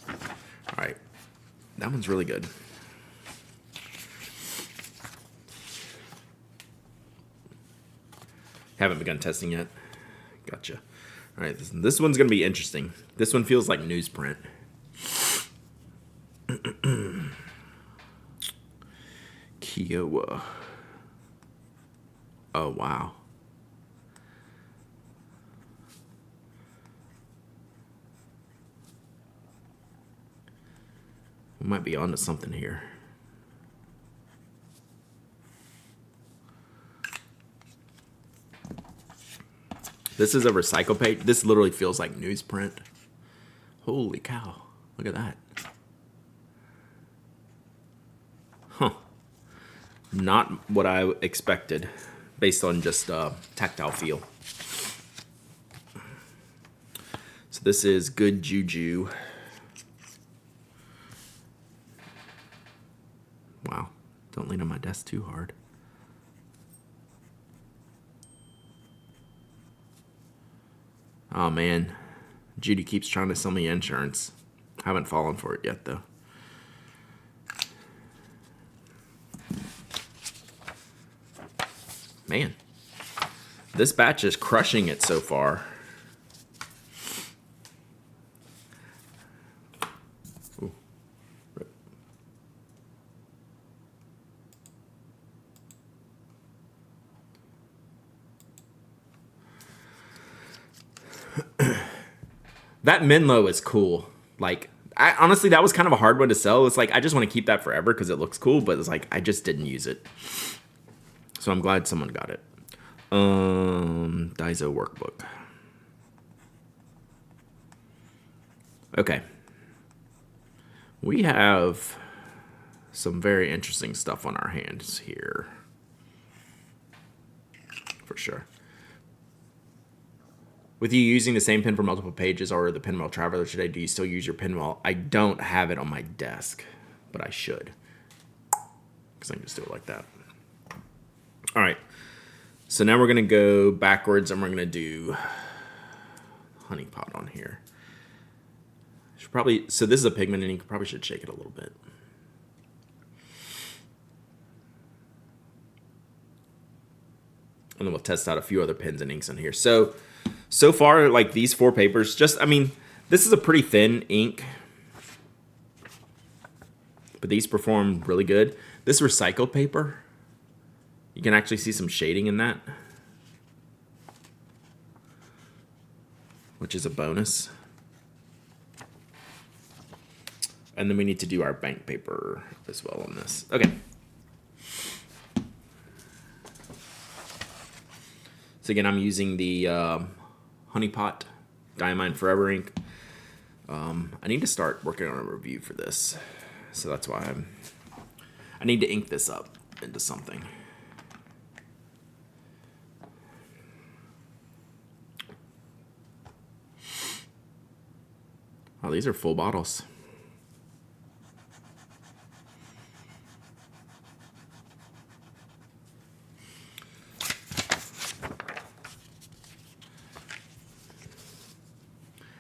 All right, that one's really good. Haven't begun testing yet. Gotcha. All right, this one's gonna be interesting. This one feels like newsprint. Kiowa. Oh, wow. We might be onto something here. This is a recycle page. This literally feels like newsprint. Holy cow. Look at that. Huh. Not what I expected based on just tactile feel. So this is Good Juju. Wow. Don't lean on my desk too hard. Oh man. Judy keeps trying to sell me insurance. Haven't fallen for it yet though. Man, this batch is crushing it so far. That Menlo is cool. Like, honestly, that was kind of a hard one to sell. It's like, I just want to keep that forever because it looks cool, but it's like, I just didn't use it. So I'm glad someone got it. Daiso workbook. Okay. We have some very interesting stuff on our hands here. For sure. With you using the same pen for multiple pages or the Pinwheel Traveler today, do you still use your Pinwheel? I don't have it on my desk, but I should. Because I can just do it like that. All right. So now we're going to go backwards and we're going to do Honey Pot on here. Should probably, so this is a pigment and you probably should shake it a little bit. And then we'll test out a few other pens and inks on here. So far, like these 4 papers, I mean, this is a pretty thin ink. But these perform really good. This recycled paper, you can actually see some shading in that, which is a bonus. And then we need to do our bank paper as well on this. Okay. So again, I'm using the Honey Pot Diamine Forever ink. I need to start working on a review for this. So that's why I need to ink this up into something. Oh, these are full bottles.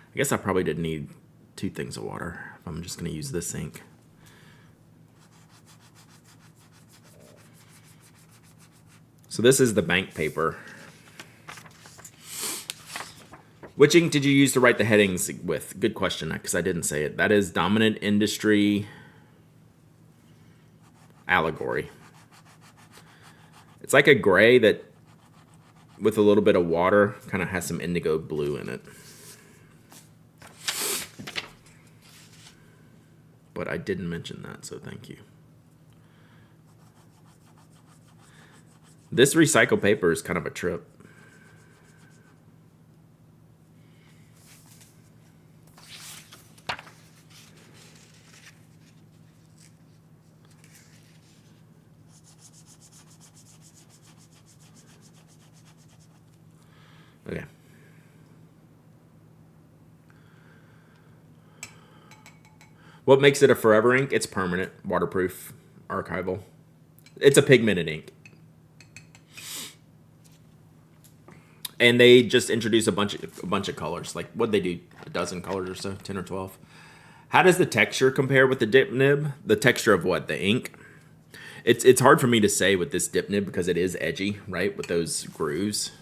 I guess I probably did need 2 things of water if I'm just going to use this ink. So this is the bank paper. Which ink did you use to write the headings with? Good question, because I didn't say it. That is Dominant Industry Allegory. It's like a gray that, with a little bit of water, kind of has some indigo blue in it. But I didn't mention that, so thank you. This recycled paper is kind of a trip. Okay. What makes it a forever ink? It's permanent, waterproof, archival. It's a pigmented ink. And they just introduce a bunch of colors. Like, what'd they do? A dozen colors or so? 10 or 12? How does the texture compare with the dip nib? The texture of what? The ink? It's hard for me to say with this dip nib because it is edgy, right? With those grooves.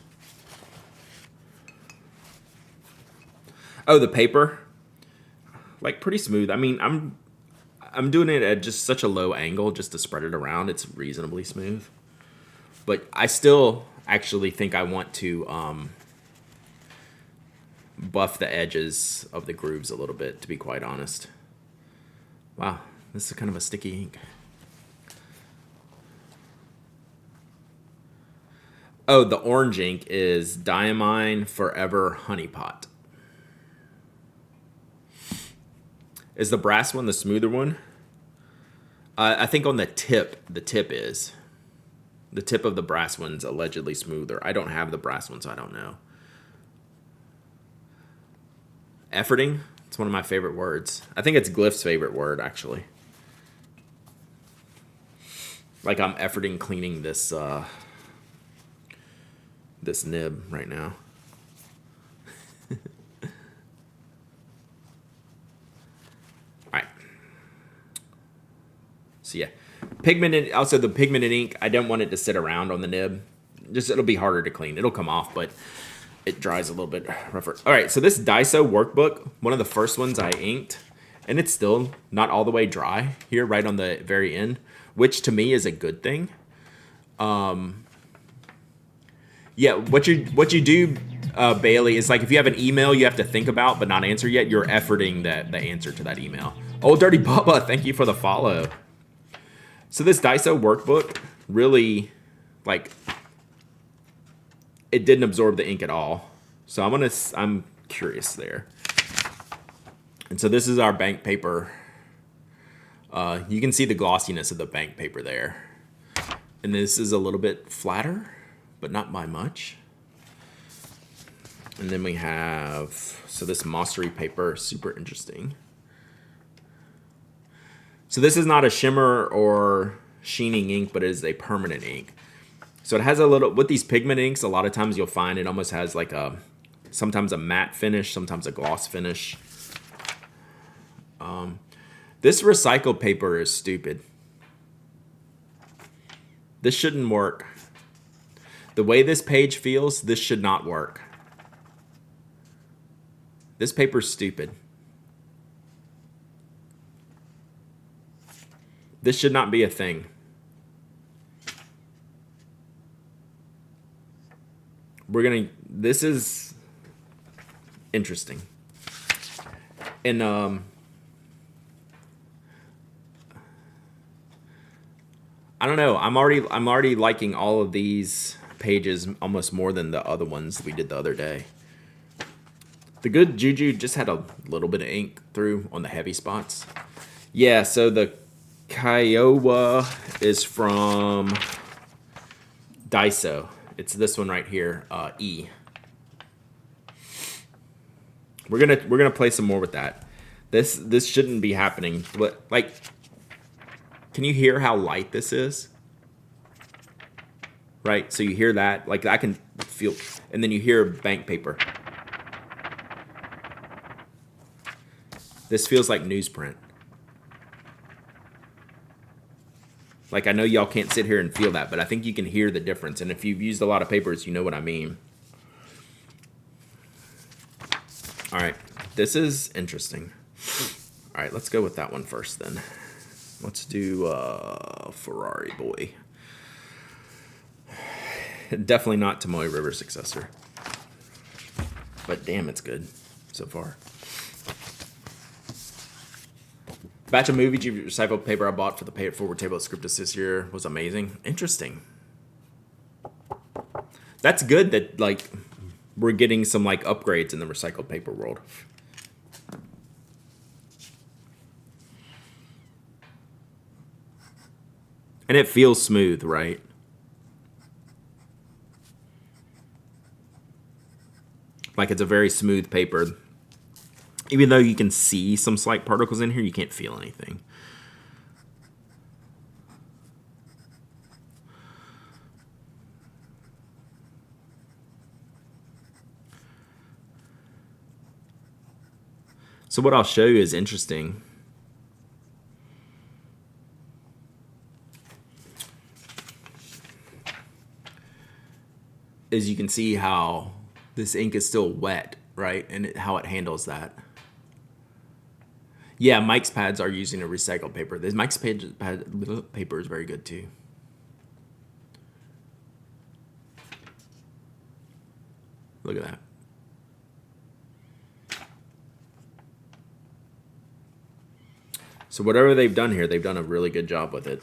Oh, the paper? Like, pretty smooth. I mean, I'm doing it at just such a low angle just to spread it around. It's reasonably smooth. But I still actually think I want to buff the edges of the grooves a little bit, to be quite honest. Wow, this is kind of a sticky ink. Oh, the orange ink is Diamine Forever Honey Pot. Is the brass one the smoother one? I think on the tip is. The tip of the brass one's allegedly smoother. I don't have the brass one, so I don't know. Efforting? It's one of my favorite words. I think it's Glyph's favorite word, actually. Like I'm efforting cleaning this this nib right now. Alright. So yeah. Pigmented, also the pigmented ink, I don't want it to sit around on the nib. Just it'll be harder to clean. It'll come off, but it dries a little bit rougher. All right, so this Daiso workbook, one of the first ones I inked, and it's still not all the way dry here, right on the very end, which to me is a good thing. Yeah, what you do Bailey, it's like if you have an email you have to think about but not answer yet, you're efforting the answer to that email. Oh, Dirty Bubba, thank you for the follow. So this Daiso workbook really, like, it didn't absorb the ink at all. So I'm curious there. And so this is our bank paper. You can see the glossiness of the bank paper there. And this is a little bit flatter, but not by much. And then we have, so this Mossery paper, super interesting. So this is not a shimmer or sheening ink, but it is a permanent ink. So it has a little, with these pigment inks, a lot of times you'll find it almost has like sometimes a matte finish, sometimes a gloss finish. This recycled paper is stupid. This shouldn't work. The way this page feels, this should not work. This paper's stupid. This should not be a thing. This is interesting. And I don't know. I'm already liking all of these pages almost more than the other ones we did the other day. The good Juju just had a little bit of ink through on the heavy spots. Yeah, so the Kiowa is from Daiso. It's this one right here, E. We're gonna play some more with that. This shouldn't be happening. But like, can you hear how light this is? Right? So you hear that? Like I can feel, and then you hear bank paper. This feels like newsprint. Like I know y'all can't sit here and feel that, but I think you can hear the difference. And if you've used a lot of papers, you know what I mean. All right, this is interesting. All right, let's go with that one first then. Let's do Ferrari boy. Definitely not Tomoe River's successor. But damn, it's good so far. Batch of movie recycled paper I bought for the Pay It Forward table at Scriptus this year was amazing. Interesting. That's good that like we're getting some like upgrades in the recycled paper world. And it feels smooth, right? Like it's a very smooth paper. Even though you can see some slight particles in here, you can't feel anything. So what I'll show you is interesting. Is you can see how this ink is still wet, right? And how it handles that. Yeah, Mike's pads are using a recycled paper. This Mike's paper is very good too. Look at that. So whatever they've done here, they've done a really good job with it.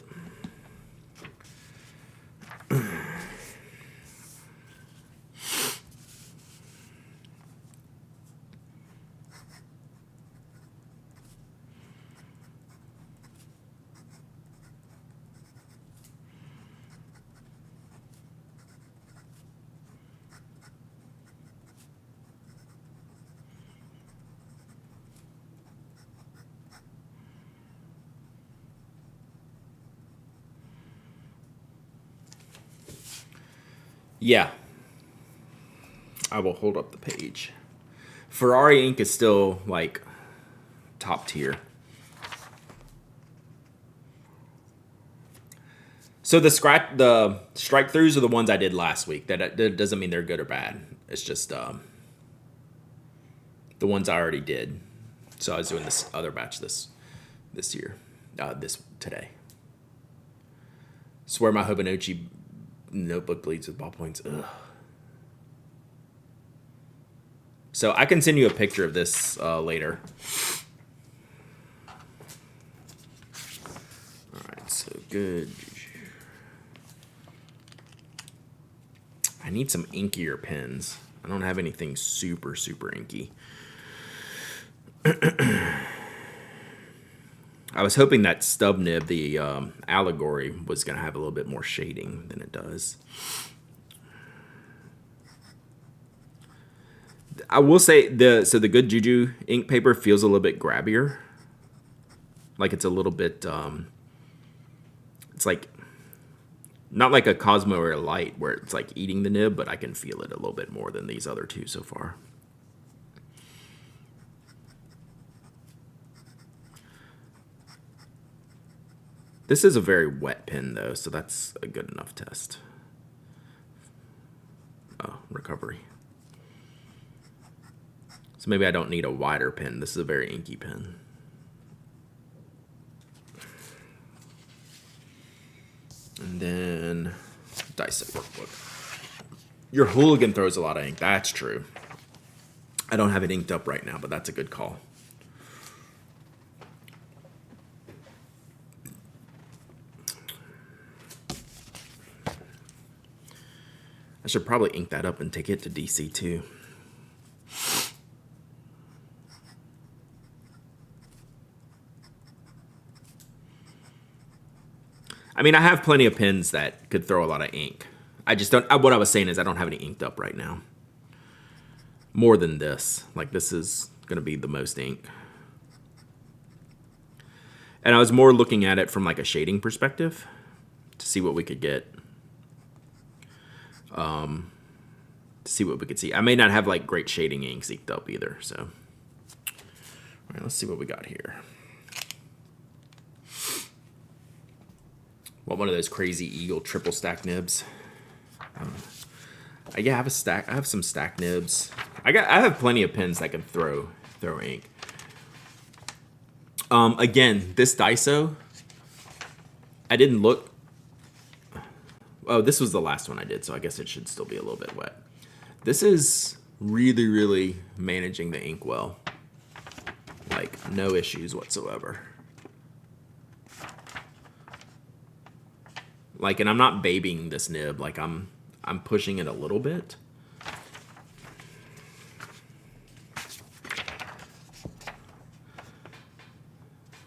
Yeah. I will hold up the page. Ferrari ink is still like top tier. So the strike throughs are the ones I did last week. That doesn't mean they're good or bad. It's just the ones I already did. So I was doing this other batch this year, today. Swear my Hobonichi notebook bleeds with ballpoints. Ugh. So I can send you a picture of this later. All right, so good. I need some inkier pens. I don't have anything super, super inky. I was hoping that stub nib, the allegory, was going to have a little bit more shading than it does. I will say the Good Juju ink paper feels a little bit grabbier. Like it's a little bit, it's like, not like a Cosmo or a Light where it's like eating the nib, but I can feel it a little bit more than these other two so far. This is a very wet pen though, so that's a good enough test. Oh, recovery. So maybe I don't need a wider pen. This is a very inky pen. And then Daiso workbook. Your Hooligan throws a lot of ink. That's true. I don't have it inked up right now, but that's a good call. I should probably ink that up and take it to DC too. I mean, I have plenty of pens that could throw a lot of ink. I just don't, what I was saying is I don't have any inked up right now. More than this. Like this is going to be the most ink. And I was more looking at it from like a shading perspective to see what we could get. To see what we could see. I may not have like great shading inks inked up either, so. All right, let's see what we got here. What, one of those crazy Eagle triple stack nibs? Yeah, I have a stack. I have some stack nibs. I have plenty of pens that can throw ink. Again, this Daiso, I didn't look. Oh, this was the last one I did, so I guess it should still be a little bit wet. This is really, really managing the ink well. Like, no issues whatsoever. Like, and I'm not babying this nib. Like, I'm pushing it a little bit.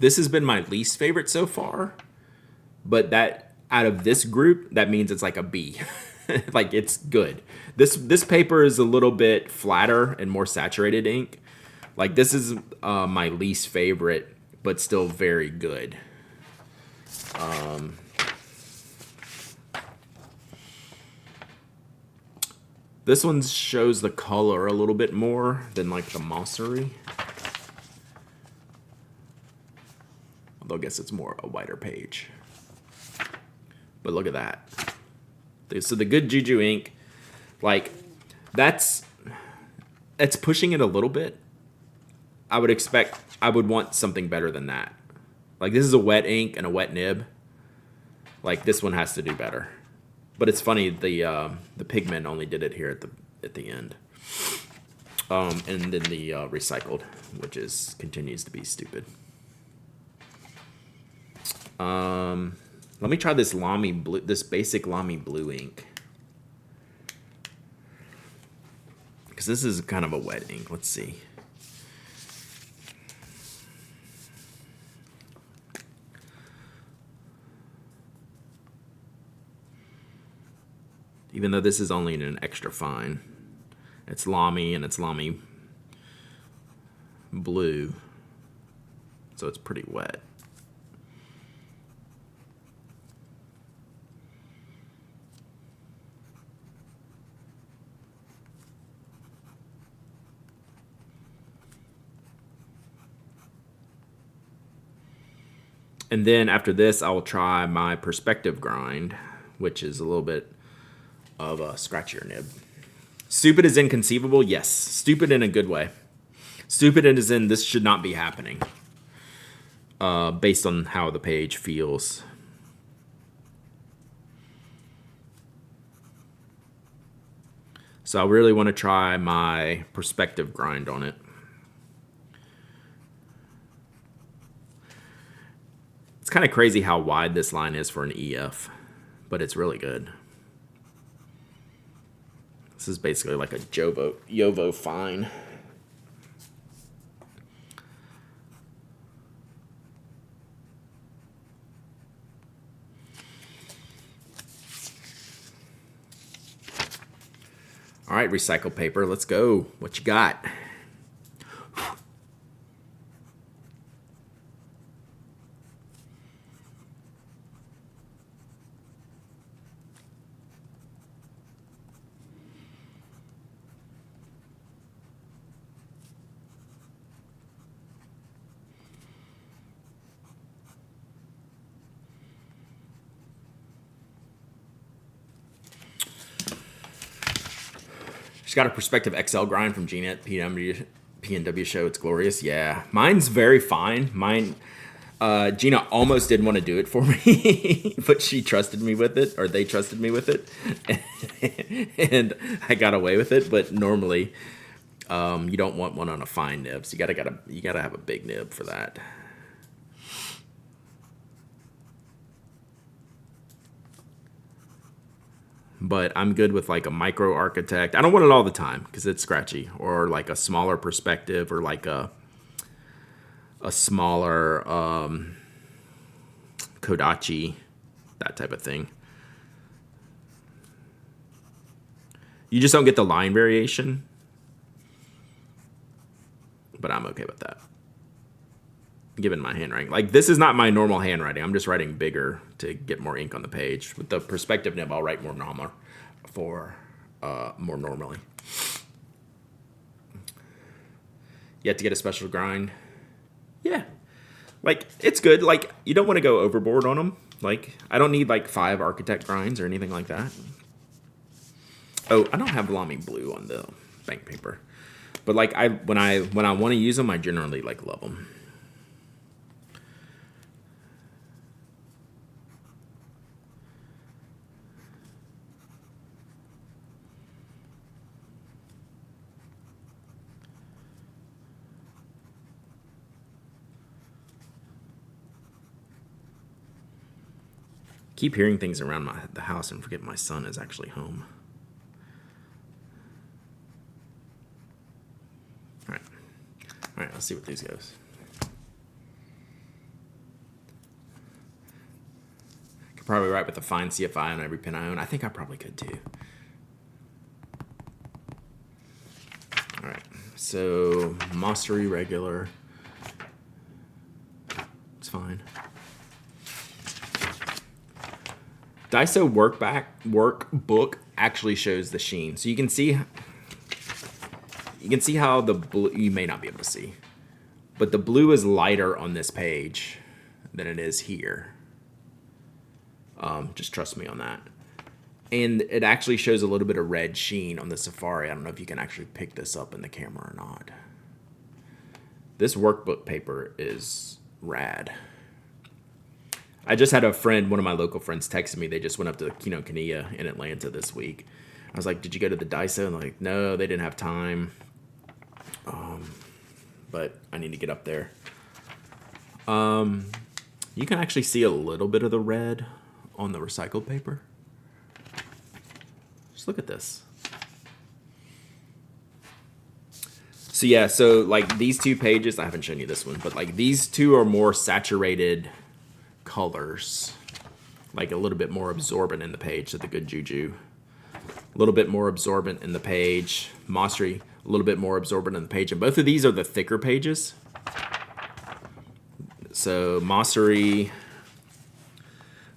This has been my least favorite so far, but that out of this group, that means it's like a B. Like it's good. This paper is a little bit flatter and more saturated ink. Like this is my least favorite, but still very good. This one shows the color a little bit more than like the Mossery. Although I guess it's more a wider page. But look at that. So the Good Juju ink, like that's pushing it a little bit. I would want something better than that. Like this is a wet ink and a wet nib. Like this one has to do better. But it's funny, the pigment only did it here at the end. And then the recycled, which continues to be stupid. Let me try this Lamy blue, this basic Lamy blue ink. Because this is kind of a wet ink. Let's see. Even though this is only in an extra fine. It's Lamy and it's Lamy blue. So it's pretty wet. And then after this, I will try my Perspective grind, which is a little bit of a scratchier nib. Stupid is inconceivable? Yes. Stupid in a good way. Stupid as in this should not be happening. Based on how the page feels. So I really want to try my perspective grind on it. It's kind of crazy how wide this line is for an EF, but it's really good. This is basically like a Jovo fine. All right, recycled paper, let's go. What you got? She's got a Perspective XL grind from Gina at PNW show. It's glorious. Yeah, mine's very fine. Mine, Gina almost didn't want to do it for me, but she trusted me with it, or they trusted me with it, and I got away with it. But normally, you don't want one on a fine nib, so you gotta have a big nib for that. But I'm good with like a Micro Architect. I don't want it all the time because it's scratchy, or like a smaller Perspective, or like a smaller Kodachi, that type of thing. You just don't get the line variation, but I'm okay with that. Given my handwriting, like this is not my normal handwriting. I'm just writing bigger to get more ink on the page. With the Perspective nib, I'll write more normal more normally. You have to get a special grind. Yeah, like it's good. Like you don't want to go overboard on them. Like I don't need like 5 Architect grinds or anything like that. Oh, I don't have Lamy Blue on the bank paper, but like when I want to use them, I generally like love them. Keep hearing things around the house and forget my son is actually home. All right, let's see what these goes. Could probably write with a fine CFI on every pen I own. I think I probably could too. All right, so Mostery regular. It's fine. Daiso workbook actually shows the sheen, so you can see how the blue, you may not be able to see, but the blue is lighter on this page than it is here. Just trust me on that. And it actually shows a little bit of red sheen on the Safari. I don't know if you can actually pick this up in the camera or not. This workbook paper is rad. I just had a friend, one of my local friends, texted me. They just went up to Kinokuniya in Atlanta this week. I was like, did you go to the Daiso? And they're like, no, they didn't have time. But I need to get up there. You can actually see a little bit of the red on the recycled paper. Just look at this. So yeah, so like these 2 pages, I haven't shown you this one, but like these 2 are more saturated colors, like a little bit more absorbent in the page. So the Good Juju, a little bit more absorbent in the page. Mostery, a little bit more absorbent in the page. And both of these are the thicker pages. So Mostery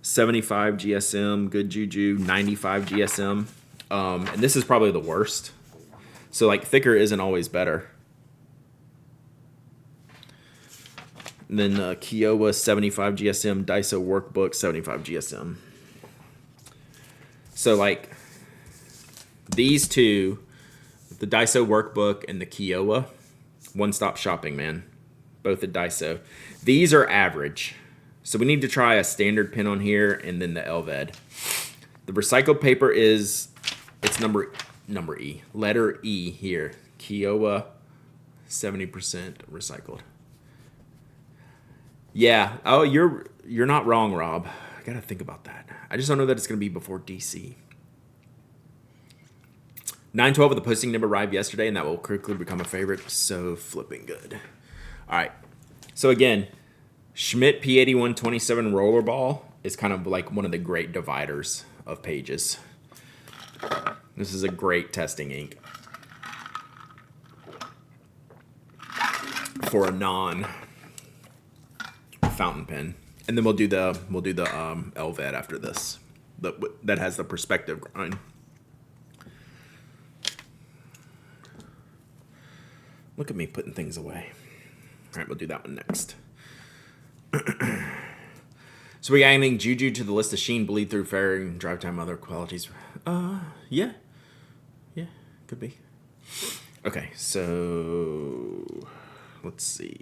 75 GSM, Good Juju 95 GSM. And this is probably the worst. So like thicker isn't always better. And then Kiowa 75 GSM, Daiso Workbook 75 GSM. So like these 2, the Daiso Workbook and the Kiowa, one-stop shopping, man. Both at Daiso. These are average. So we need to try a standard pen on here and then the Elved. The recycled paper it's number number E. Letter E here. Kiowa, 70% recycled. Yeah. Oh, you're not wrong, Rob. I gotta think about that. I just don't know that it's gonna be before DC. 912 of the posting nib arrived yesterday, and that will quickly become a favorite. So flipping good. All right. So again, Schmidt P8127 Rollerball is kind of like one of the great dividers of pages. This is a great testing ink for a non fountain pen, and then we'll do the Elved after this. That has the perspective grind. Look at me putting things away. All right, we'll do that one next. So we adding Juju to the list of Sheen, bleed through, fairing, drive time, other qualities. Yeah, could be. Okay, so let's see.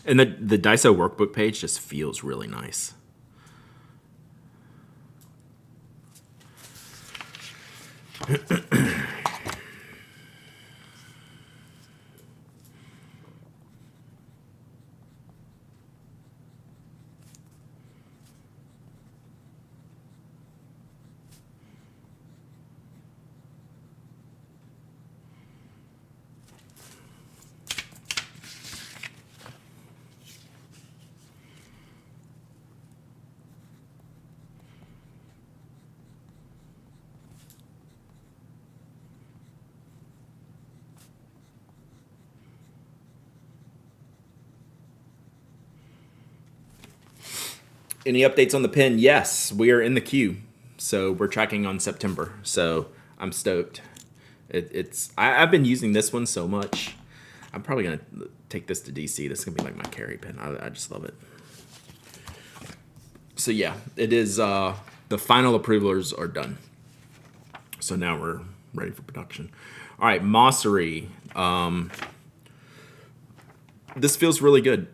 And the Daiso workbook page just feels really nice. Any updates on the pen? Yes, we are in the queue. So we're tracking on September. So I'm stoked. I've been using this one so much. I'm probably going to take this to DC. This is going to be like my carry pen. I just love it. So yeah, it is, the final approvals are done. So now we're ready for production. All right, Mossery. This feels really good.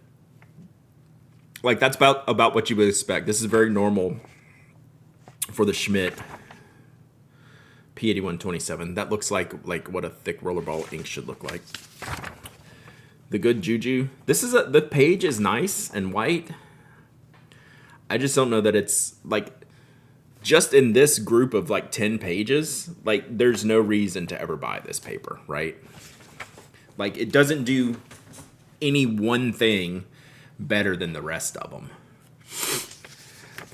Like, that's about what you would expect. This is very normal for the Schmidt P8127. That looks like what a thick rollerball ink should look like. The good Juju. The page is nice and white. I just don't know that it's, like, just in this group of, like, 10 pages, like, there's no reason to ever buy this paper, right? Like, it doesn't do any one thing better than the rest of them.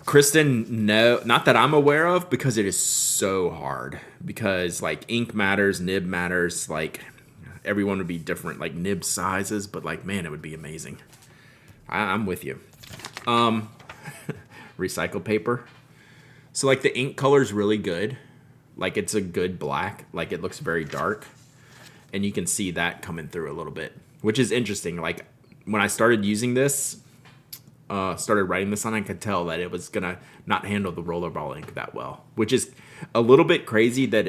Kristen, no, not that I'm aware of, because it is so hard. Because, like, ink matters, nib matters, like, everyone would be different, like, nib sizes, but, like, man, it would be amazing. I'm with you. Recycled paper. So, like, the ink color is really good. Like, it's a good black. Like, it looks very dark. And you can see that coming through a little bit, which is interesting. Like, when I started using this, started writing this on, I could tell that it was going to not handle the rollerball ink that well, which is a little bit crazy that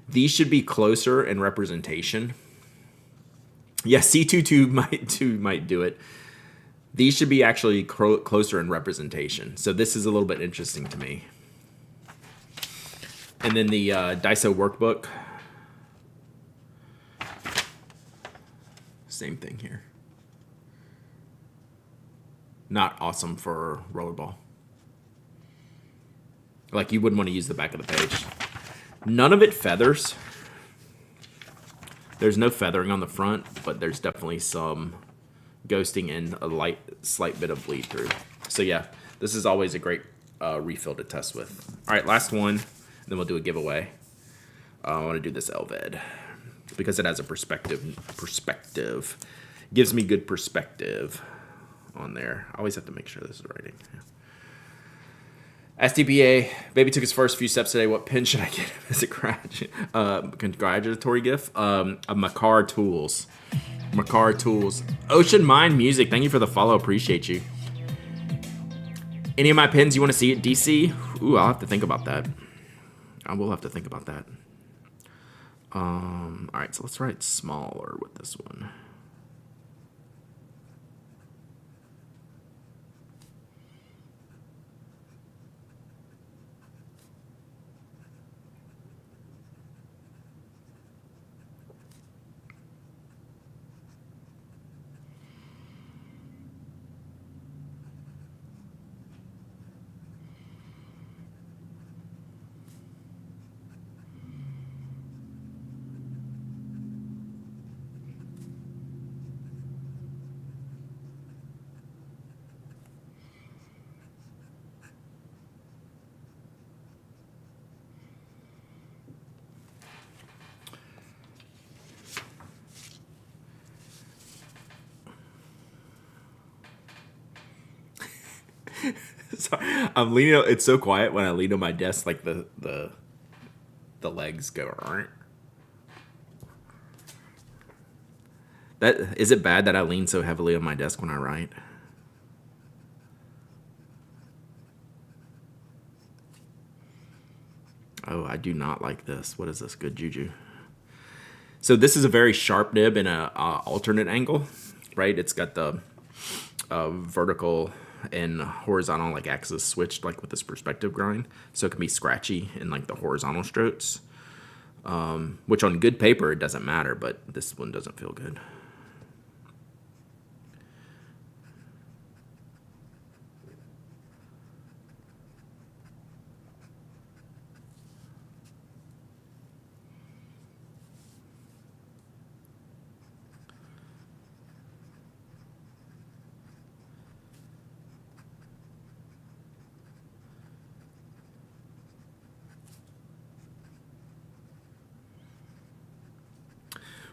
these should be closer in representation. Yeah, C22 might do it. These should be actually closer in representation. So this is a little bit interesting to me. And then the Daiso workbook. Same thing here. Not awesome for rollerball. Like, you wouldn't want to use the back of the page. None of it feathers. There's no feathering on the front, but there's definitely some ghosting and a slight bit of bleed through. So yeah, this is always a great refill to test with. All right, last one, and then we'll do a giveaway. I want to do this Elved because it has a perspective. Gives me good perspective on there. I always have to make sure this is writing. SDBA, baby took his first few steps today. What pin should I get him as a congratulatory gift? A Makar Tools. Makar Tools. Ocean Mind Music, thank you for the follow. Appreciate you. Any of my pins you want to see at DC? Ooh, I'll have to think about that. I will have to think about that. All right, so let's write smaller with this one. Sorry, I'm leaning. It's so quiet when I lean on my desk, like the legs go. Aren't that? Is it bad that I lean so heavily on my desk when I write? Oh, I do not like this. What is this? Good juju. So this is a very sharp nib in a alternate angle, right? It's got the vertical and horizontal like axis switched like with this perspective grind, so it can be scratchy in like the horizontal strokes, which on good paper it doesn't matter, but this one doesn't feel good.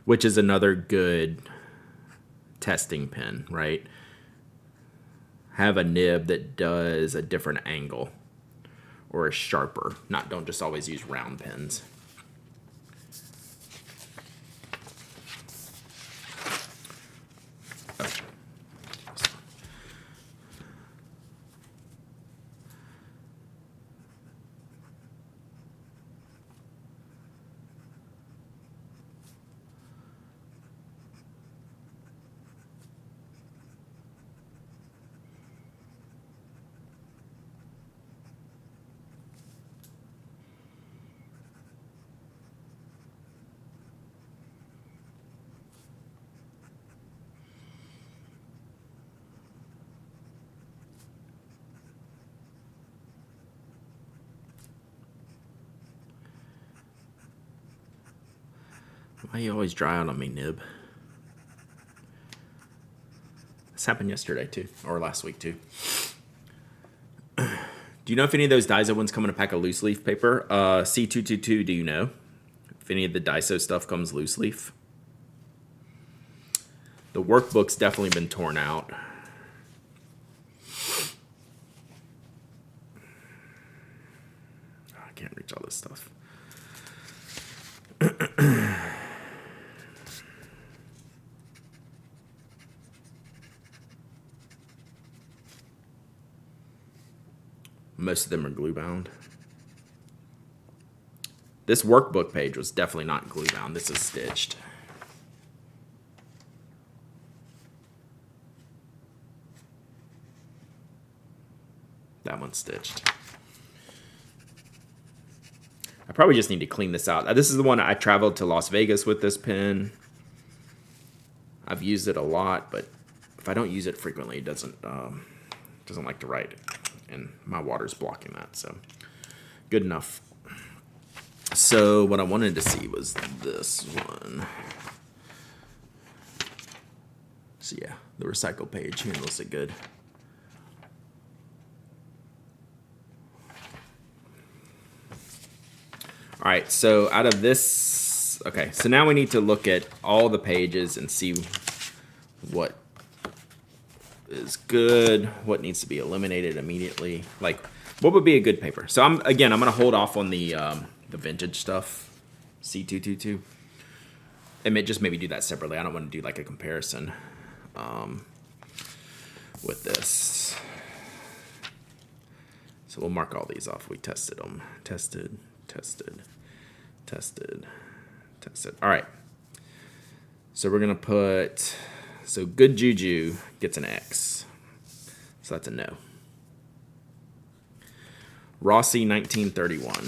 Which is another good testing pin, right? Have a nib that does a different angle or is sharper. Don't just always use round pins. Why you always dry out on me, nib? This happened yesterday too, or last week too. Do you know if any of those Daiso ones come in a pack of loose leaf paper? C222, do you know if any of the Daiso stuff comes loose leaf? The workbook's definitely been torn out. I can't reach all this stuff. Most of them are glue bound. This workbook page was definitely not glue bound. This is stitched. That one's stitched. I probably just need to clean this out. This is the one I traveled to Las Vegas with this pen. I've used it a lot, but if I don't use it frequently, it doesn't like to write. And my water's blocking that, so good enough. So what I wanted to see was this one. So yeah, the recycle page handles it good. All right, so out of this, okay, so now we need to look at all the pages and see what is good, what needs to be eliminated immediately. Like, What would be a good paper? So I'm gonna hold off on the vintage stuff, C222. And just maybe do that separately. I don't want to do like a comparison with this. So we'll mark all these off. We tested them. Tested. All right. So we're going to put, so Good Juju gets an X. So that's a no. Rossi 1931. I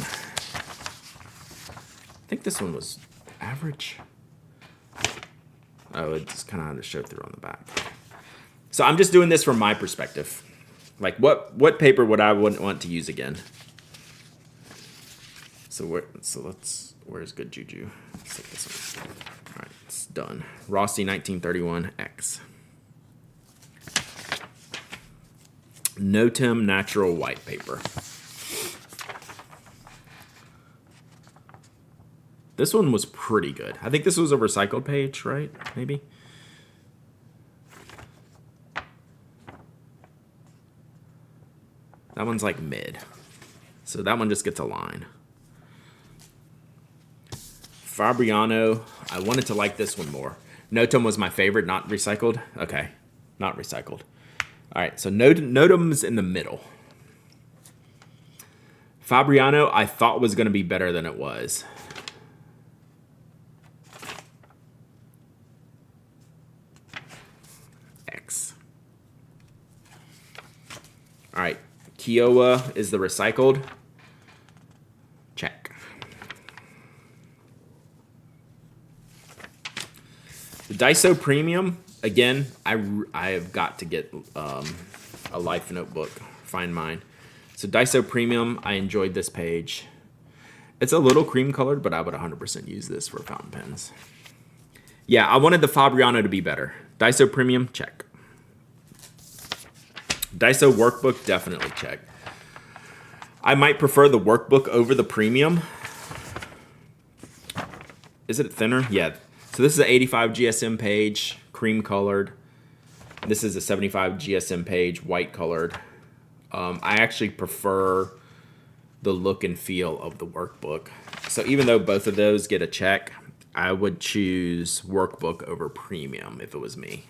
think this one was average. Oh, it just kind of had to show through on the back. So I'm just doing this from my perspective. Like, what paper would I wouldn't want to use again? So where's Good Juju? Let's take this one. All right, it's done. Rossi 1931 X. Notem natural white paper. This one was pretty good. I think this was a recycled page, right? Maybe. That one's like mid. So that one just gets a line. Fabriano, I wanted to like this one more. Notem was my favorite, not recycled. Okay, not recycled. All right, so Notem's in the middle. Fabriano, I thought was going to be better than it was. X. All right, Kiowa is the recycled. Check. The Daiso Premium, again, I have got to get a Life notebook. Find mine. So Daiso Premium, I enjoyed this page. It's a little cream colored, but I would 100% use this for fountain pens. Yeah, I wanted the Fabriano to be better. Daiso Premium, check. Daiso Workbook, definitely check. I might prefer the Workbook over the Premium. Is it thinner? Yeah. So this is an 85 GSM page, cream colored. This is a 75 GSM page, white colored. I actually prefer the look and feel of the Workbook. So even though both of those get a check, I would choose Workbook over Premium if it was me.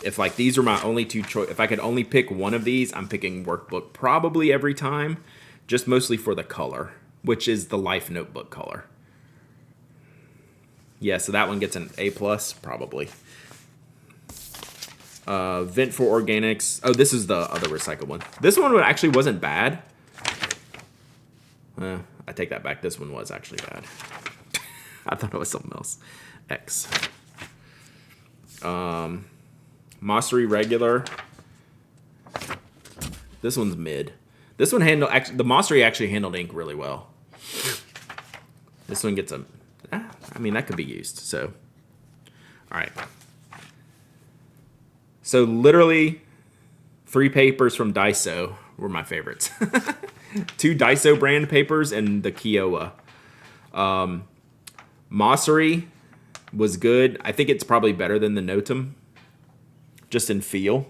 If like these were my only two choice, if I could only pick one of these, I'm picking Workbook probably every time, just mostly for the color, which is the Life Notebook color. Yeah, so that one gets an A+, probably. Vent for Organics. Oh, this is the other recycled one. This one actually wasn't bad. I take that back. This one was actually bad. I thought it was something else. X. Mossery Regular. This one's mid. This one the Mossery actually handled ink really well. This one gets a... I mean, that could be used, so. All right. So literally 3 papers from Daiso were my favorites. 2 Daiso brand papers and the Kiowa. Mossery was good. I think it's probably better than the Notem, just in feel.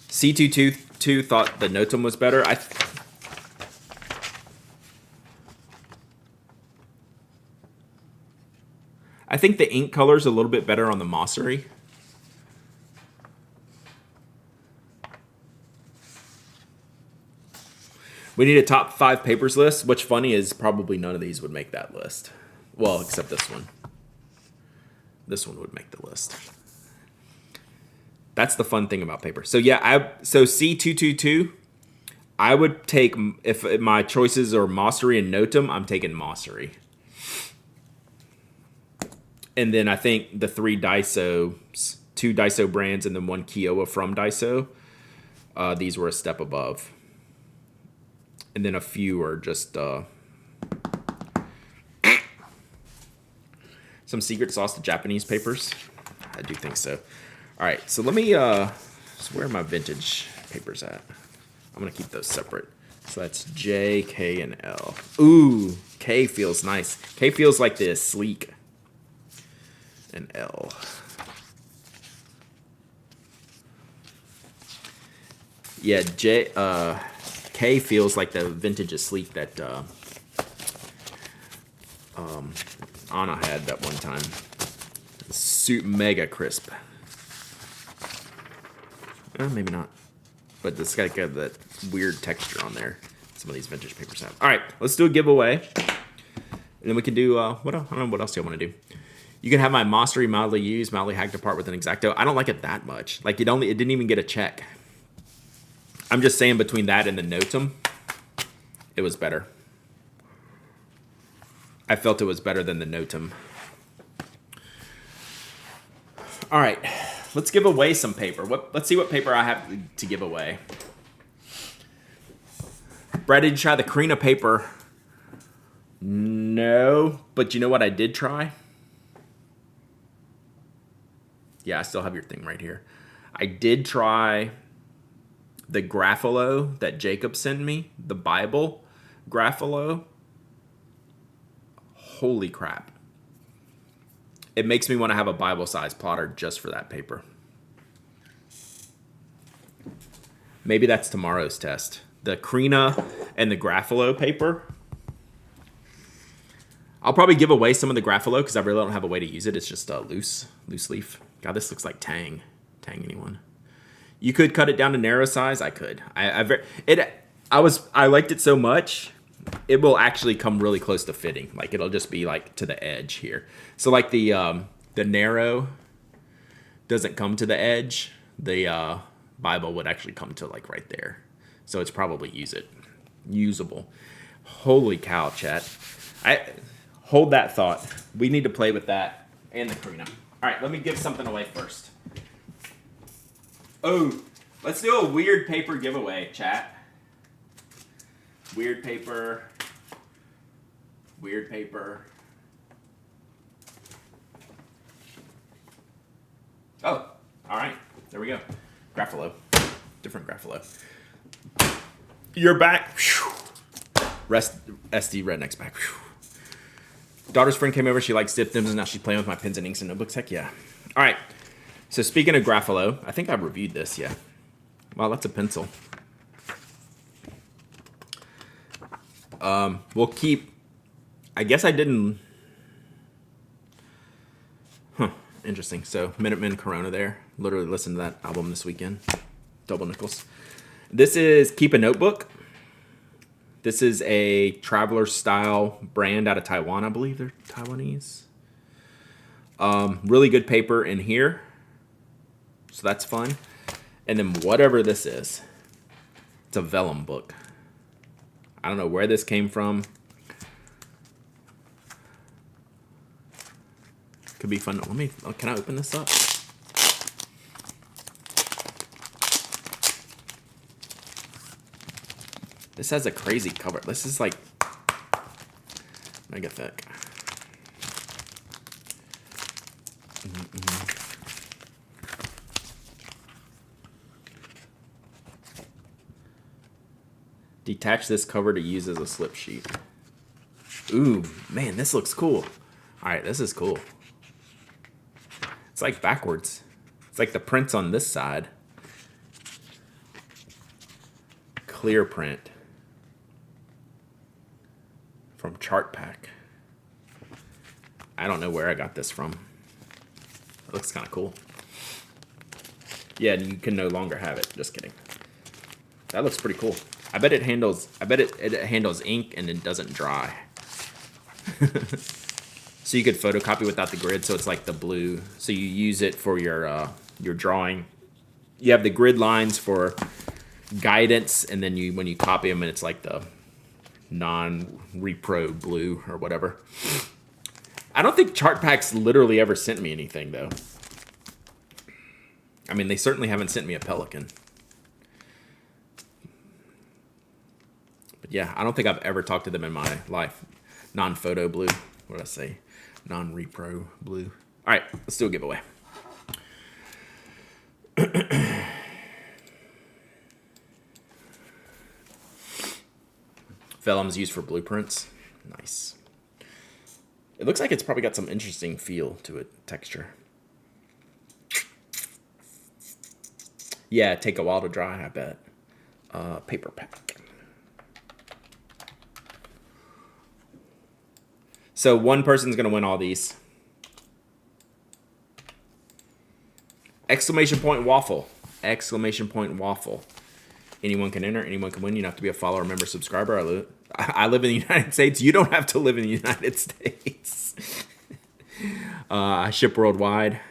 C222 thought the Notem was better. I think the ink color's a little bit better on the Mossery. We need a top 5 papers list. What's funny is probably none of these would make that list. Well, except this one. This one would make the list. That's the fun thing about paper. So yeah, so C222, I would take, if my choices are Mossery and Notem, I'm taking Mossery. And then I think the 3 Daisos, 2 Daiso brands and then 1 Kiowa from Daiso, these were a step above. And then a few are just some secret sauce to Japanese papers. I do think so. All right, so let me, so where are my vintage papers at? I'm gonna keep those separate. So that's J, K, and L. Ooh, K feels nice. K feels like this, sleek. And L. Yeah, K feels like the vintage is sleek that Anna had that one time. Mega crisp. Maybe not. But it's got that weird texture on there. Some of these vintage papers have. All right, let's do a giveaway. And then we can do, what else? I don't know what else you want to do. You can have my Mostery mildly used, mildly hacked apart with an X-Acto. I don't like it that much. Like, it didn't even get a check. I'm just saying between that and the Notum, it was better. I felt it was better than the Notum. All right, let's give away some paper. Let's see what paper I have to give away. Brad, did you try the Carina paper? No, but you know what I did try? Yeah, I still have your thing right here. I did try the Grapholo that Jacob sent me, the Bible Grapholo. Holy crap. It makes me want to have a Bible-sized plotter just for that paper. Maybe that's tomorrow's test. The Carina and the Grapholo paper. I'll probably give away some of the Grapholo because I really don't have a way to use it. It's just a loose leaf. God, this looks like Tang. Tang anyone? You could cut it down to narrow size. I could. I liked it so much. It will actually come really close to fitting. Like it'll just be like to the edge here. So like the narrow doesn't come to the edge. The Bible would actually come to like right there. So it's probably usable. Holy cow, chat. Hold that thought. We need to play with that and the Carina. All right, let me give something away first. Oh, let's do a weird paper giveaway, chat. Weird paper. Weird paper. Oh, all right. There we go. Grapholo. Different Grapholo. You're back. SD Redneck's back. Daughter's friend came over. She likes dip them, and now she's playing with my pens and inks and notebooks. Heck yeah. All right. So speaking of Grapholo, I think I've reviewed this. Yeah. Wow, that's a pencil. We'll keep. I guess I didn't. Interesting. So Minutemen Corona there. Literally listened to that album this weekend. Double nickels. This is Keep a Notebook. This is a traveler style brand out of Taiwan, I believe they're Taiwanese. Really good paper in here. So that's fun. And then whatever this is, it's a vellum book. I don't know where this came from. Could be fun. Can I open this up? This has a crazy cover. This is like mega thick. Detach this cover to use as a slip sheet. Ooh, man, this looks cool. All right, this is cool. It's like backwards. It's like the print's on this side. Clear print. From Chartpak. I don't know where I got this from. It looks kind of cool. Yeah, and you can no longer have it. Just kidding. That looks pretty cool. I bet it handles ink and it doesn't dry. So you could photocopy without the grid, so it's like the blue. So you use it for your drawing. You have the grid lines for guidance, and then when you copy them, and it's like the non-repro blue or whatever. I don't think Chartpak's literally ever sent me anything, though. I mean, they certainly haven't sent me a Pelican. But yeah, I don't think I've ever talked to them in my life. Non-photo blue. What did I say? Non-repro blue. All right, let's do a giveaway. Vellum's used for blueprints. Nice. It looks like it's probably got some interesting feel to it, texture. Yeah, take a while to dry, I bet. paper pack. So one person's going to win all these. Exclamation point waffle. Exclamation point waffle. Anyone can enter. Anyone can win. You don't have to be a follower, member, subscriber. I live in the United States. You don't have to live in the United States. I ship worldwide.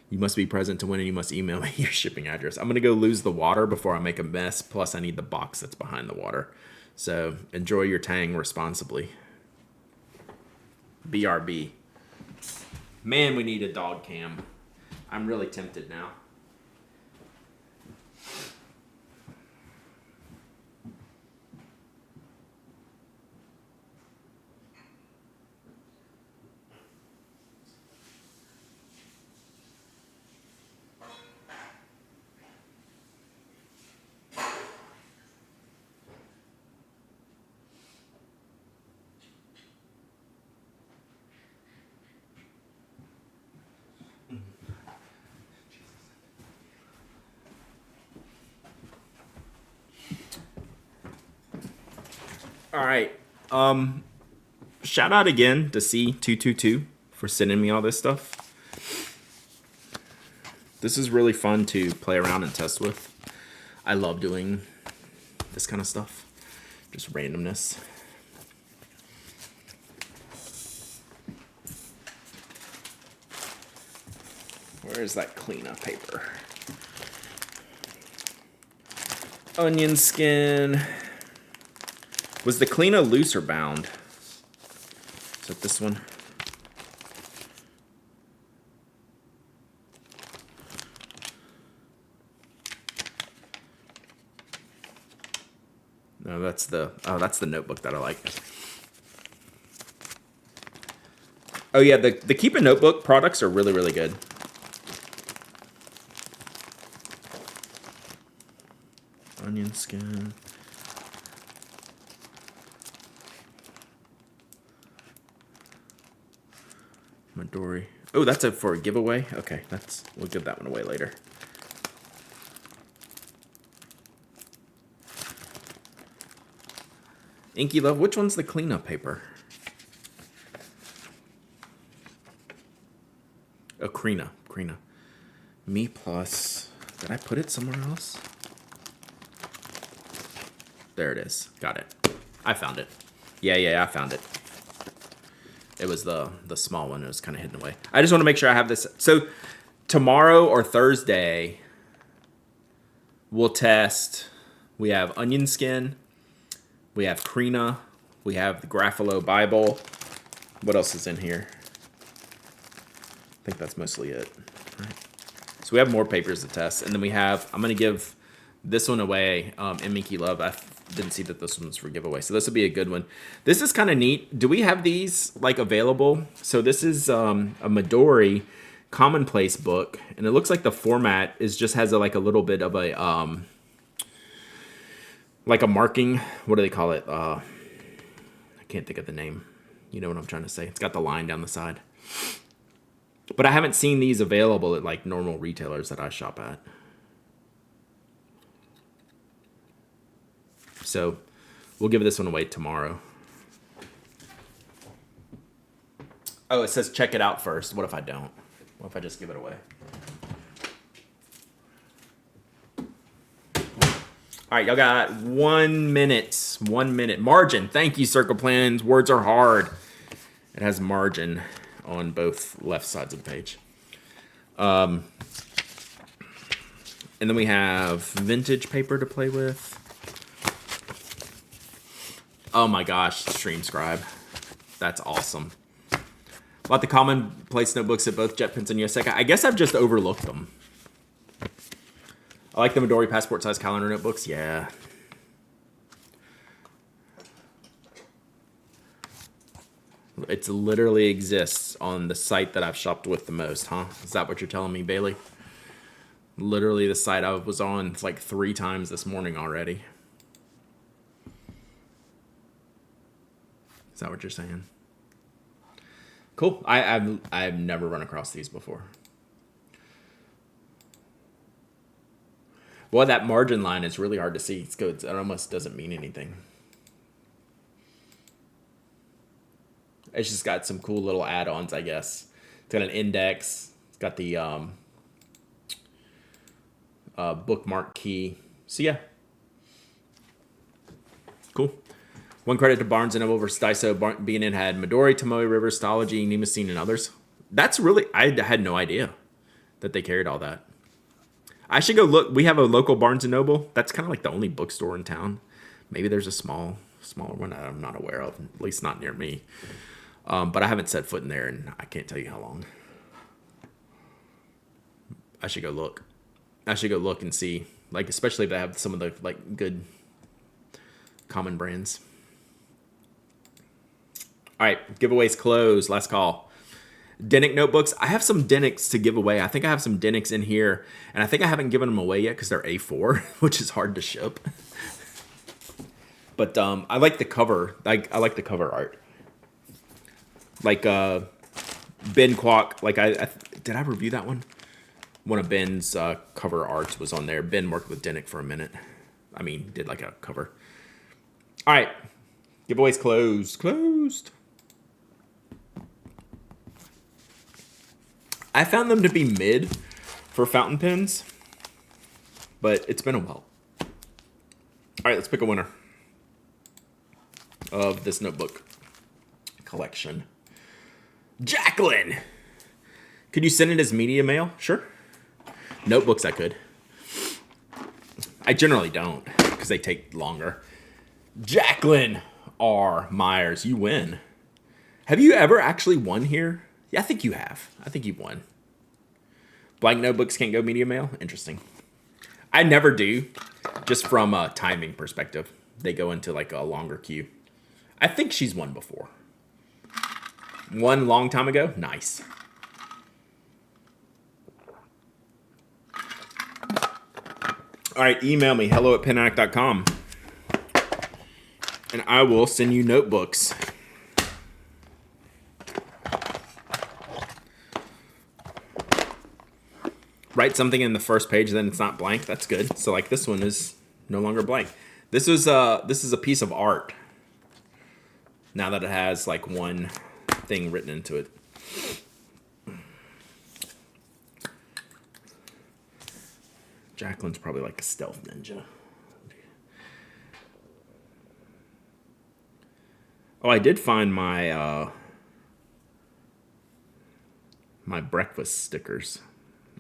You must be present to win, and you must email me your shipping address. I'm going to go lose the water before I make a mess. Plus, I need the box that's behind the water. So enjoy your Tang responsibly. BRB. Man, we need a dog cam. I'm really tempted now. All right. Shout out again to C222 for sending me all this stuff. This is really fun to play around and test with. I love doing this kind of stuff. Just randomness. Where is that cleanup paper? Onion skin. Was the Cleana loose or bound? Is that this one? No, that's the notebook that I like. Oh yeah, the Keep a Notebook products are really, really good. Onion skin. Midori. Oh, that's for a giveaway? Okay, we'll give that one away later. Inky Love, which one's the cleanup paper? Oh, Krina. Me Plus. Did I put it somewhere else? There it is. Got it. I found it. Yeah, I found it. It was the small one. It was kind of hidden away. I just want to make sure I have this. So tomorrow or Thursday, we'll test. We have onion skin. We have Krina. We have the Gruffalo Bible. What else is in here? I think that's mostly it. Right. So we have more papers to test. And then we have, I'm going to give this one away in Minky Love. I didn't see that this one's for giveaway. So this will be a good one. This is kind of neat. Do we have these like available? So this is a Midori commonplace book. And it looks like the format is just has like a little bit of a, like a marking. What do they call it? I can't think of the name. You know what I'm trying to say. It's got the line down the side. But I haven't seen these available at like normal retailers that I shop at. So we'll give this one away tomorrow. Oh, it says check it out first. What if I don't? What if I just give it away? All right, y'all got 1 minute. 1 minute. Margin. Thank you, Circle Plans. Words are hard. It has margin on both left sides of the page. And then we have vintage paper to play with. Oh my gosh, Stream Scribe. That's awesome. Bought the commonplace notebooks at both JetPens and Yoseka. I guess I've just overlooked them. I like the Midori passport size calendar notebooks. Yeah. It literally exists on the site that I've shopped with the most, huh? Is that what you're telling me, Bailey? Literally the site I was on like 3 times this morning already. Is that what you're saying? Cool. I've never run across these before. Well, that margin line is really hard to see. It's good. It almost doesn't mean anything. It's just got some cool little add-ons, I guess. It's got an index. It's got the bookmark key. So yeah, cool. One credit to Barnes & Noble versus Daiso. B&N had Midori, Tomoe River, Stalogy, Nemosine, and others. That's really, I had no idea that they carried all that. I should go look. We have a local Barnes & Noble. That's kind of like the only bookstore in town. Maybe there's a smaller one that I'm not aware of, at least not near me. But I haven't set foot in there, and I can't tell you how long. I should go look. I should go look and see, like, especially if they have some of the like good common brands. All right, giveaways closed. Last call. Denick notebooks. I have some Denicks to give away. I think I have some Denicks in here, and I think I haven't given them away yet because they're A4, which is hard to ship. But I like the cover. I like the cover art. Like Ben Kwok. Like did I review that one? One of Ben's cover arts was on there. Ben worked with Denick for a minute. I mean, did like a cover. All right, giveaways closed. Closed. I found them to be mid for fountain pens, but it's been a while. All right, let's pick a winner of this notebook collection. Jacqueline! Could you send it as media mail? Sure. Notebooks I could. I generally don't because they take longer. Jacqueline R. Myers, you win. Have you ever actually won here? Yeah, I think you have. I think you've won. Blank notebooks can't go media mail? Interesting. I never do, just from a timing perspective. They go into like a longer queue. I think she's won before. One long time ago? Nice. All right, email me, hello@penaddict.com. And I will send you notebooks. Write something in the first page, then it's not blank. That's good. So like this one is no longer blank. This is a piece of art. Now that it has like one thing written into it. Jacqueline's probably like a stealth ninja. Oh, I did find my my breakfast stickers.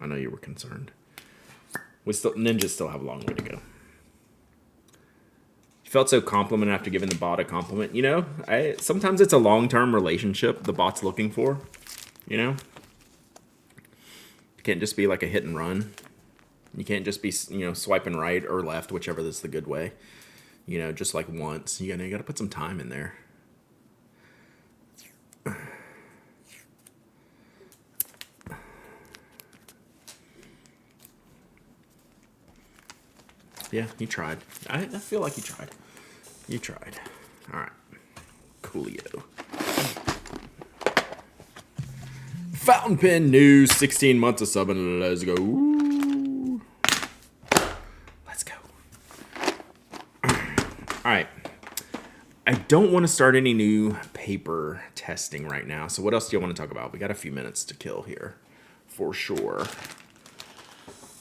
I know you were concerned. Ninjas still have a long way to go. You felt so complimented after giving the bot a compliment. You know, sometimes it's a long-term relationship the bot's looking for. You know? It can't just be like a hit and run. You can't just be, swiping right or left, whichever is the good way. Just like once. You gotta put some time in there. Yeah, you tried. I feel like you tried. You tried. All right. Coolio. Fountain pen news. 16 months of subbing. Let's go. Ooh. Let's go. All right. I don't want to start any new paper testing right now. So what else do you want to talk about? We got a few minutes to kill here. For sure.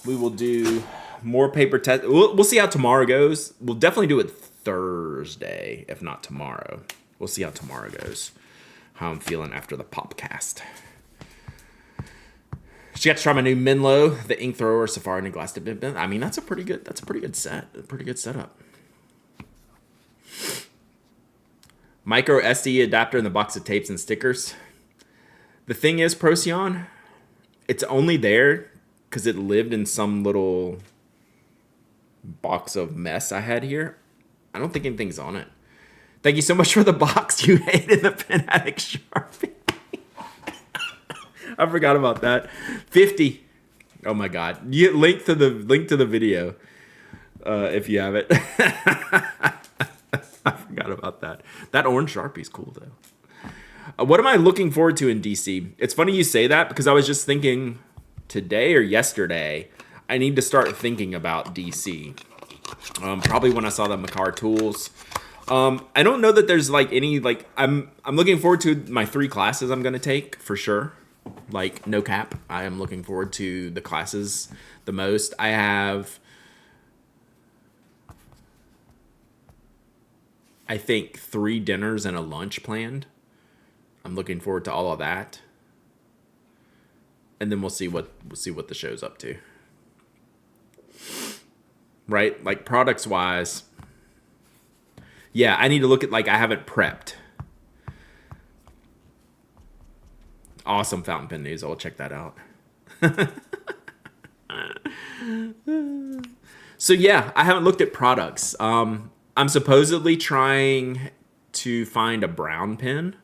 We will do more paper test. We'll see how tomorrow goes. We'll definitely do it Thursday, if not tomorrow. We'll see how tomorrow goes. How I'm feeling after the popcast. She got to try my new Menlo, the ink thrower, Safari, and glass tip. I mean, that's a pretty good set. A pretty good setup. Micro SD adapter in the box of tapes and stickers. The thing is, Procyon, it's only there because it lived in some little box of mess I had here. I don't think anything's on it. Thank you so much for the box. You hated the Pen Addict Sharpie. I forgot about that. 50. Oh my God. You link to the video if you have it. I forgot about that. That orange Sharpie's cool though. What am I looking forward to in DC? It's funny you say that because I was just thinking today or yesterday, I need to start thinking about DC. Probably when I saw the Makar tools. I don't know that there's like any like I'm looking forward to my 3 classes I'm gonna take for sure. Like no cap, I am looking forward to the classes the most. I have, I think, 3 dinners and a lunch planned. I'm looking forward to all of that, and then we'll see what the show's up to. Right, like products wise. Yeah, I need to look at, like, I haven't prepped. Awesome fountain pen news. I'll check that out. So yeah, I haven't looked at products. I'm supposedly trying to find a brown pen.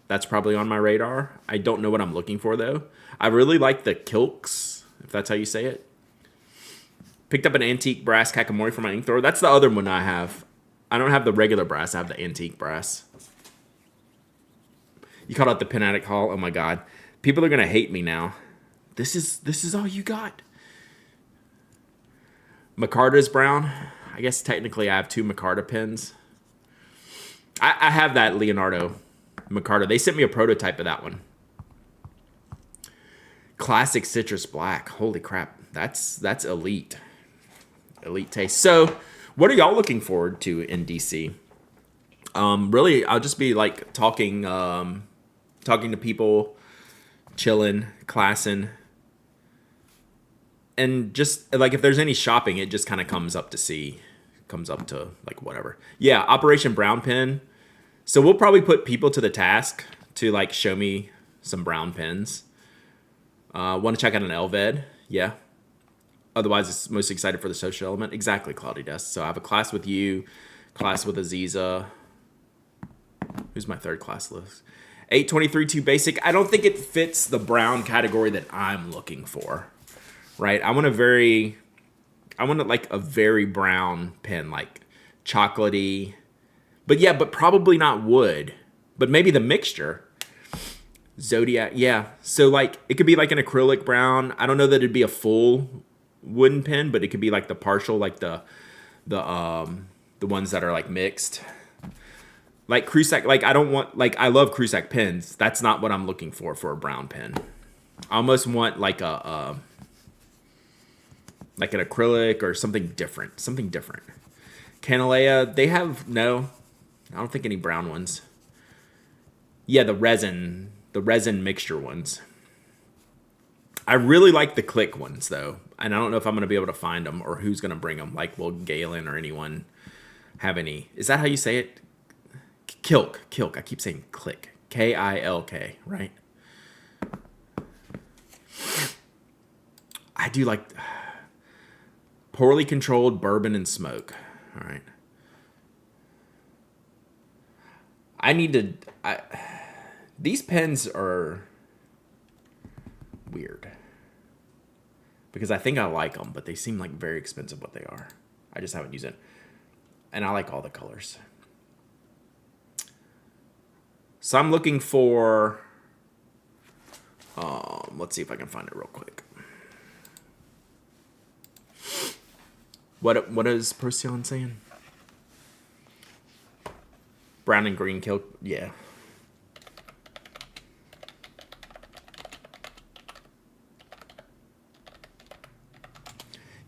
That's probably on my radar. I don't know what I'm looking for though. I really like the Kilks, if that's how you say it. Picked up an antique brass Kakamori for my ink thrower. That's the other one I have. I don't have the regular brass. I have the antique brass. You called out the Pen Addict haul. Oh my god, people are gonna hate me now. This is all you got. Micarta's brown. I guess technically I have 2 Micarta pens. I have that Leonardo Micarta. They sent me a prototype of that one. Classic citrus black. Holy crap, that's elite. Elite taste. So, what are y'all looking forward to in DC? Really, I'll just be like talking to people, chilling, classing, and just like if there's any shopping, it just kind of comes up to like whatever. Yeah, Operation Brown Pen. So we'll probably put people to the task to like show me some brown pens. Want to check out an Elved? Yeah. Otherwise, it's most excited for the social element. Exactly, Cloudy Dust. So I have a class with you, class with Aziza. Who's my third class list? 823-2 basic. I don't think it fits the brown category that I'm looking for. Right? I want like a very brown pen, like chocolatey. But probably not wood. But maybe the mixture. Zodiac, yeah. So like it could be like an acrylic brown. I don't know that it'd be a full wooden pen, but it could be like the partial, like the ones that are like mixed. Like Crusac, like I don't want, like I love Crusac pens. That's not what I'm looking for a brown pen. I almost want like like an acrylic or something different. Canalea, they have no. I don't think any brown ones. Yeah, the resin mixture ones. I really like the click ones though, and I don't know if I'm gonna be able to find them or who's gonna bring them. Like, will Galen or anyone have any? Is that how you say it? Kilk. I keep saying click. K-I-L-K, right? I do like poorly controlled bourbon and smoke. All right. These pens are weird because I think I like them, but they seem like very expensive what they are. I just haven't used it. And I like all the colors. So I'm looking for, let's see if I can find it real quick. What is Procyon saying? Brown and green kill, yeah.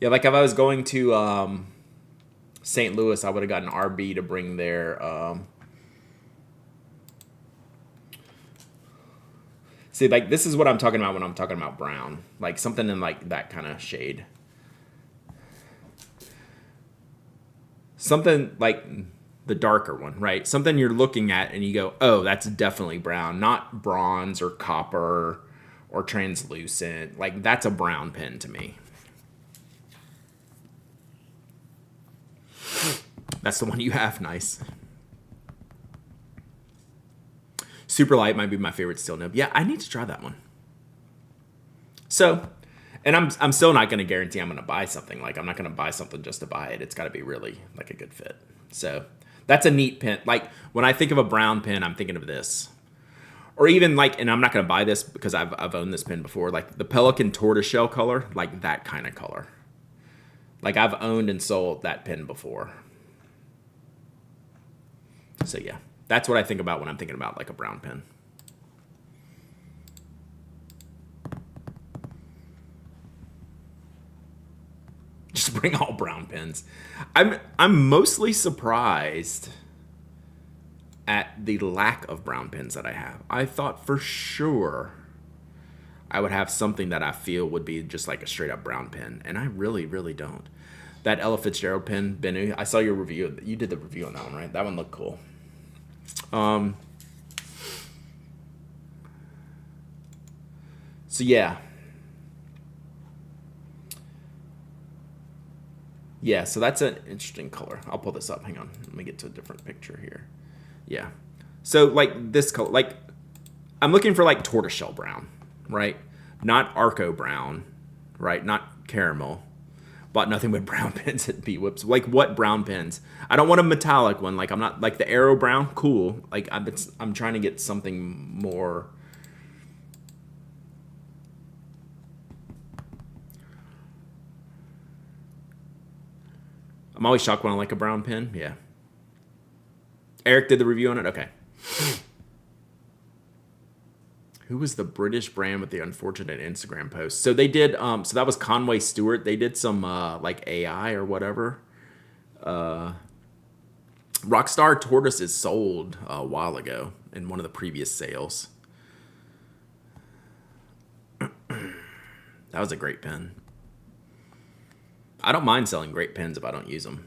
Yeah, like if I was going to St. Louis, I would have gotten RB to bring their see, like this is what I'm talking about when I'm talking about brown. Like something in like that kind of shade. Something like the darker one, right? Something you're looking at and you go, oh, that's definitely brown, not bronze or copper or translucent. Like that's a brown pen to me. That's the one you have. Nice. Super light might be my favorite steel nib. Yeah, I need to try that one. So, and I'm still not going to guarantee I'm going to buy something. Like I'm not going to buy something just to buy it. It's got to be really like a good fit. So that's a neat pen. Like when I think of a brown pen, I'm thinking of this. Or even like, and I'm not going to buy this because I've owned this pen before. Like the Pelikan tortoiseshell color, like that kind of color. Like I've owned and sold that pen before. So yeah, that's what I think about when I'm thinking about like a brown pen. Just bring all brown pens. I'm mostly surprised at the lack of brown pens that I have. I thought for sure I would have something that I feel would be just like a straight up brown pen, and I really, really don't. That Ella Fitzgerald pen, Bennu, I saw your review. You did the review on that one, right? That one looked cool. So yeah. Yeah, so that's an interesting color. I'll pull this up. Hang on. Let me get to a different picture here. Yeah. So like this color, like I'm looking for like tortoiseshell brown, right? Not Arco brown, right? Not caramel. Bought nothing but brown pens at B-Whips. Like what brown pens? I don't want a metallic one. Like I'm not like the Arrow brown. Cool. Like I'm trying to get something more. I'm always shocked when I like a brown pen. Yeah. Eric did the review on it. Okay. Who was the British brand with the unfortunate Instagram post? So they did. So that was Conway Stewart. They did some like AI or whatever. Rockstar Tortoise is sold a while ago in one of the previous sales. That was a great pen. I don't mind selling great pens if I don't use them.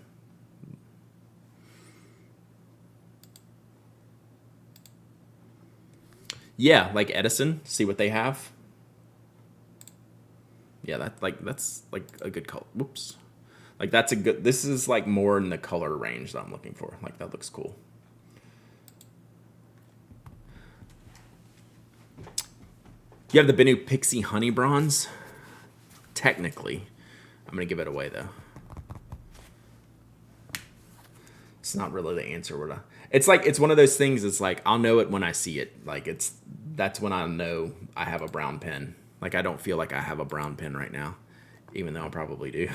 Yeah, like Edison. See what they have. Yeah, that's like a good color. Whoops. Like that's a good. This is like more in the color range that I'm looking for. Like that looks cool. You have the Bennu Pixie Honey Bronze. Technically, I'm gonna give it away though. It's not really the answer. It's like it's one of those things. It's like I'll know it when I see it. Like that's when I know I have a brown pen. Like I don't feel like I have a brown pen right now, even though I probably do.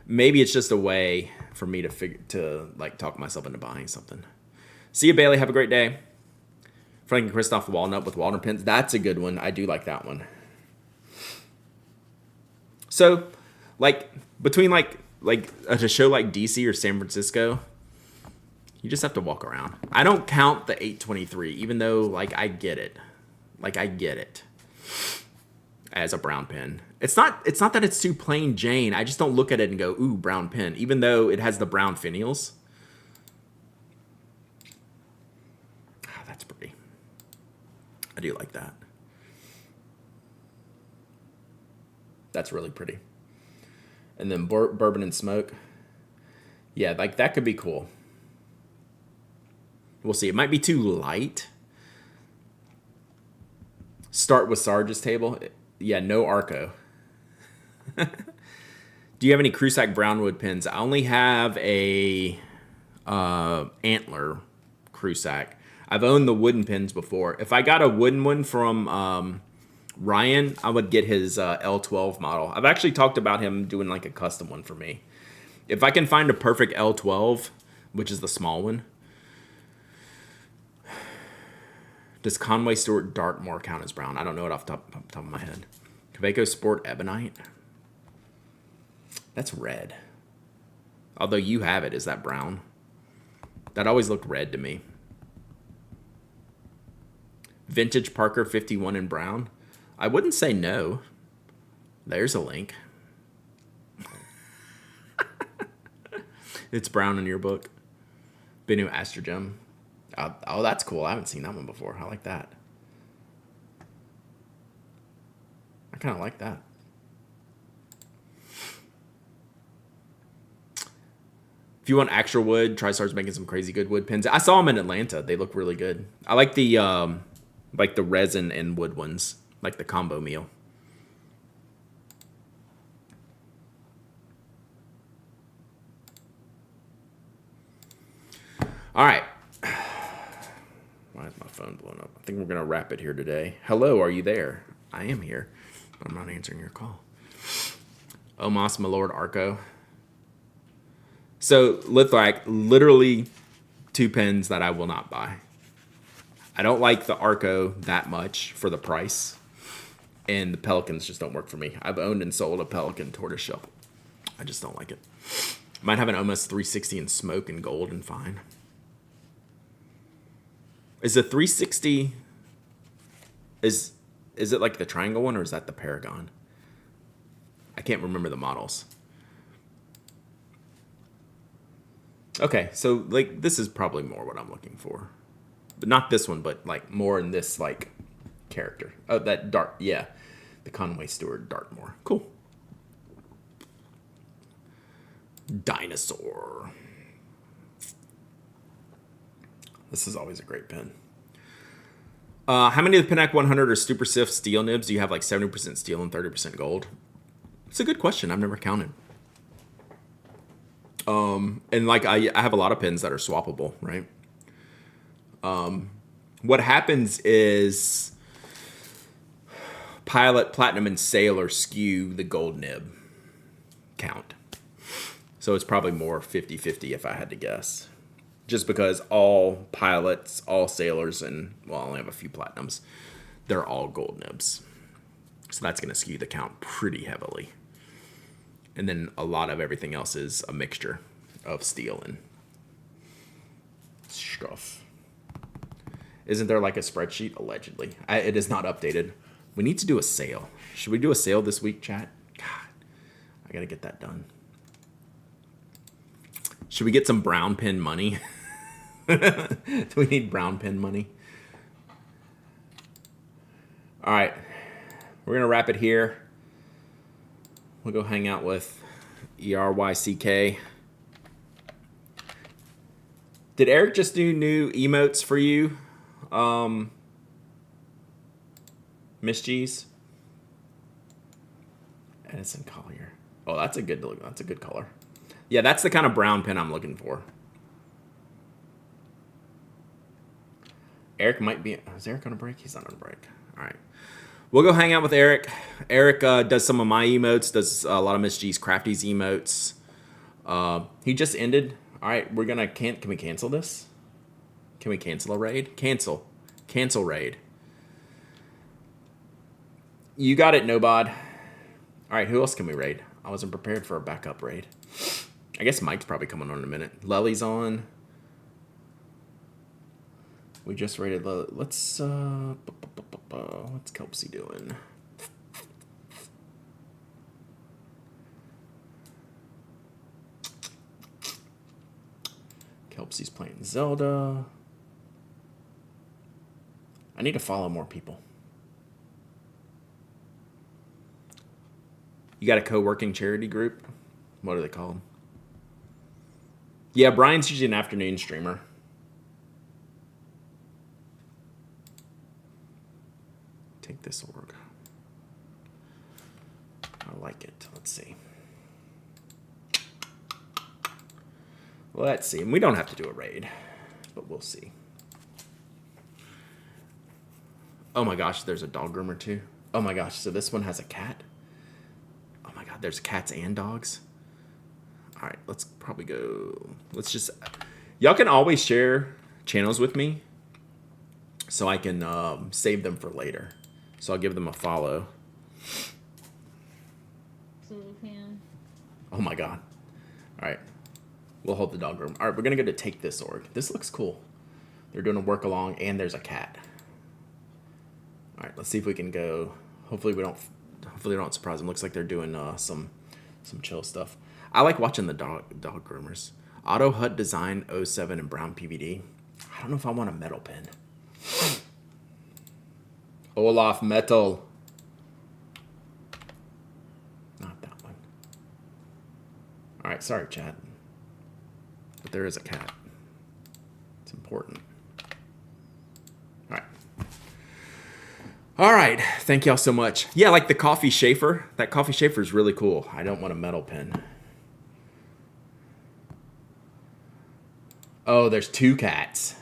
Maybe it's just a way for me to like talk myself into buying something. See you, Bailey. Have a great day. Frank Christoph Walnut with Walnut pens. That's a good one. I do like that one. So, like between like a show like DC or San Francisco, you just have to walk around. I don't count the 823, even though like I get it. Like I get it. As a brown pen. It's not that it's too plain Jane. I just don't look at it and go, ooh, brown pen, even though it has the brown finials. Oh, that's pretty. I do like that. That's really pretty. And then bourbon and smoke. Yeah, like that could be cool. We'll see. It might be too light. Start with Sarge's table. Yeah, no Arco. Do you have any Crusac Brownwood pens? I only have a Antler Crusac. I've owned the wooden pens before. If I got a wooden one from Ryan, I would get his L12 model. I've actually talked about him doing like a custom one for me. If I can find a perfect L12, which is the small one. Does Conway Stewart Dartmoor count as brown? I don't know it off the top of my head. Kaweco Sport Ebonite. That's red. Although you have it, is that brown? That always looked red to me. Vintage Parker 51 in brown. I wouldn't say no. There's a link. It's brown in your book. Bennu Astrogem. Oh, that's cool. I haven't seen that one before. I like that. I kind of like that. If you want actual wood, TriStar's making some crazy good wood pens. I saw them in Atlanta. They look really good. I like the resin and wood ones, like the combo meal. All right. Why is my phone blowing up? I think we're going to wrap it here today. Hello, are you there? I am here, but I'm not answering your call. Omas Milord Arco. So Lithrak, literally 2 pens that I will not buy. I don't like the Arco that much for the price, and the Pelicans just don't work for me. I've owned and sold a Pelican tortoiseshell. I just don't like it. Might have an Omas 360 in smoke and gold and fine. Is the 360 is it like the triangle one or is that the Paragon? I can't remember the models. Okay, so like this is probably more what I'm looking for. But not this one, but like more in this like character. Oh, that Dart, yeah. The Conway Stewart Dartmoor. Cool. Dinosaur. This is always a great pen. How many of the Pinac 100 are Super Sif steel nibs? Do you have like 70% steel and 30% gold? It's a good question. I've never counted. And like I have a lot of pens that are swappable, right? What happens is Pilot, Platinum, and Sailor skew the gold nib count. So it's probably more 50-50 if I had to guess. Just because all Pilots, all Sailors, and, well, I only have a few Platinums, they're all gold nibs. So that's going to skew the count pretty heavily. And then a lot of everything else is a mixture of steel and stuff. Isn't there like a spreadsheet? Allegedly. It is not updated. We need to do a sale. Should we do a sale this week, chat? God, I got to get that done. Should we get some brown pen money? Do we need brown pen money? All right. We're going to wrap it here. We'll go hang out with ERYCK. Did Eric just do new emotes for you? Miss G's? Edison Collier. Oh, that's a good look. That's a good color. Yeah, that's the kind of brown pen I'm looking for. Eric might be... Is Eric on a break? He's not on a break. All right. We'll go hang out with Eric. Eric does some of my emotes, does a lot of Miss G's Crafties emotes. He just ended. All right, we're going to... Can we cancel this? Can we cancel a raid? Cancel. Cancel raid. You got it, Nobod. All right, who else can we raid? I wasn't prepared for a backup raid. I guess Mike's probably coming on in a minute. Lely's on. We just raided. Let's. What's Kelpsy doing? Kelpsy's playing Zelda. I need to follow more people. You got a co-working charity group? What are they called? Yeah, Brian's usually an afternoon streamer. Take this org. I like it. Let's see. Let's see. And we don't have to do a raid, but we'll see. Oh my gosh, there's a dog groomer too. Oh my gosh, so this one has a cat? Oh my god, there's cats and dogs? All right, let's probably go. Let's just... Y'all can always share channels with me so I can save them for later. So I'll give them a follow. Absolutely can. Oh my god. All right. We'll hold the dog room. All right, we're going to go to Take This org. This looks cool. They're doing a work along, and there's a cat. All right, let's see if we can go. Hopefully they don't surprise them. Looks like they're doing some chill stuff. I like watching the dog groomers. Auto Hut Design 07 and brown PVD. I don't know if I want a metal pen. Olaf Metal. Not that one. All right, sorry, chat. But there is a cat. It's important. All right. All right. Thank y'all so much. Yeah, like the Coffee Schaefer. That Coffee Schaefer is really cool. I don't want a metal pen. Oh, there's 2 cats.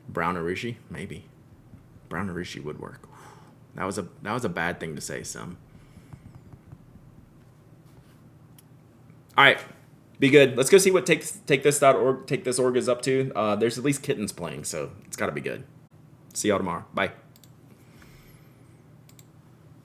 Brown Arushi? Maybe. Brown Arushi would work. That was a bad thing to say, Sim. All right. Be good. Let's go see what take this org is up to. There's at least kittens playing, so it's got to be good. See y'all tomorrow. Bye.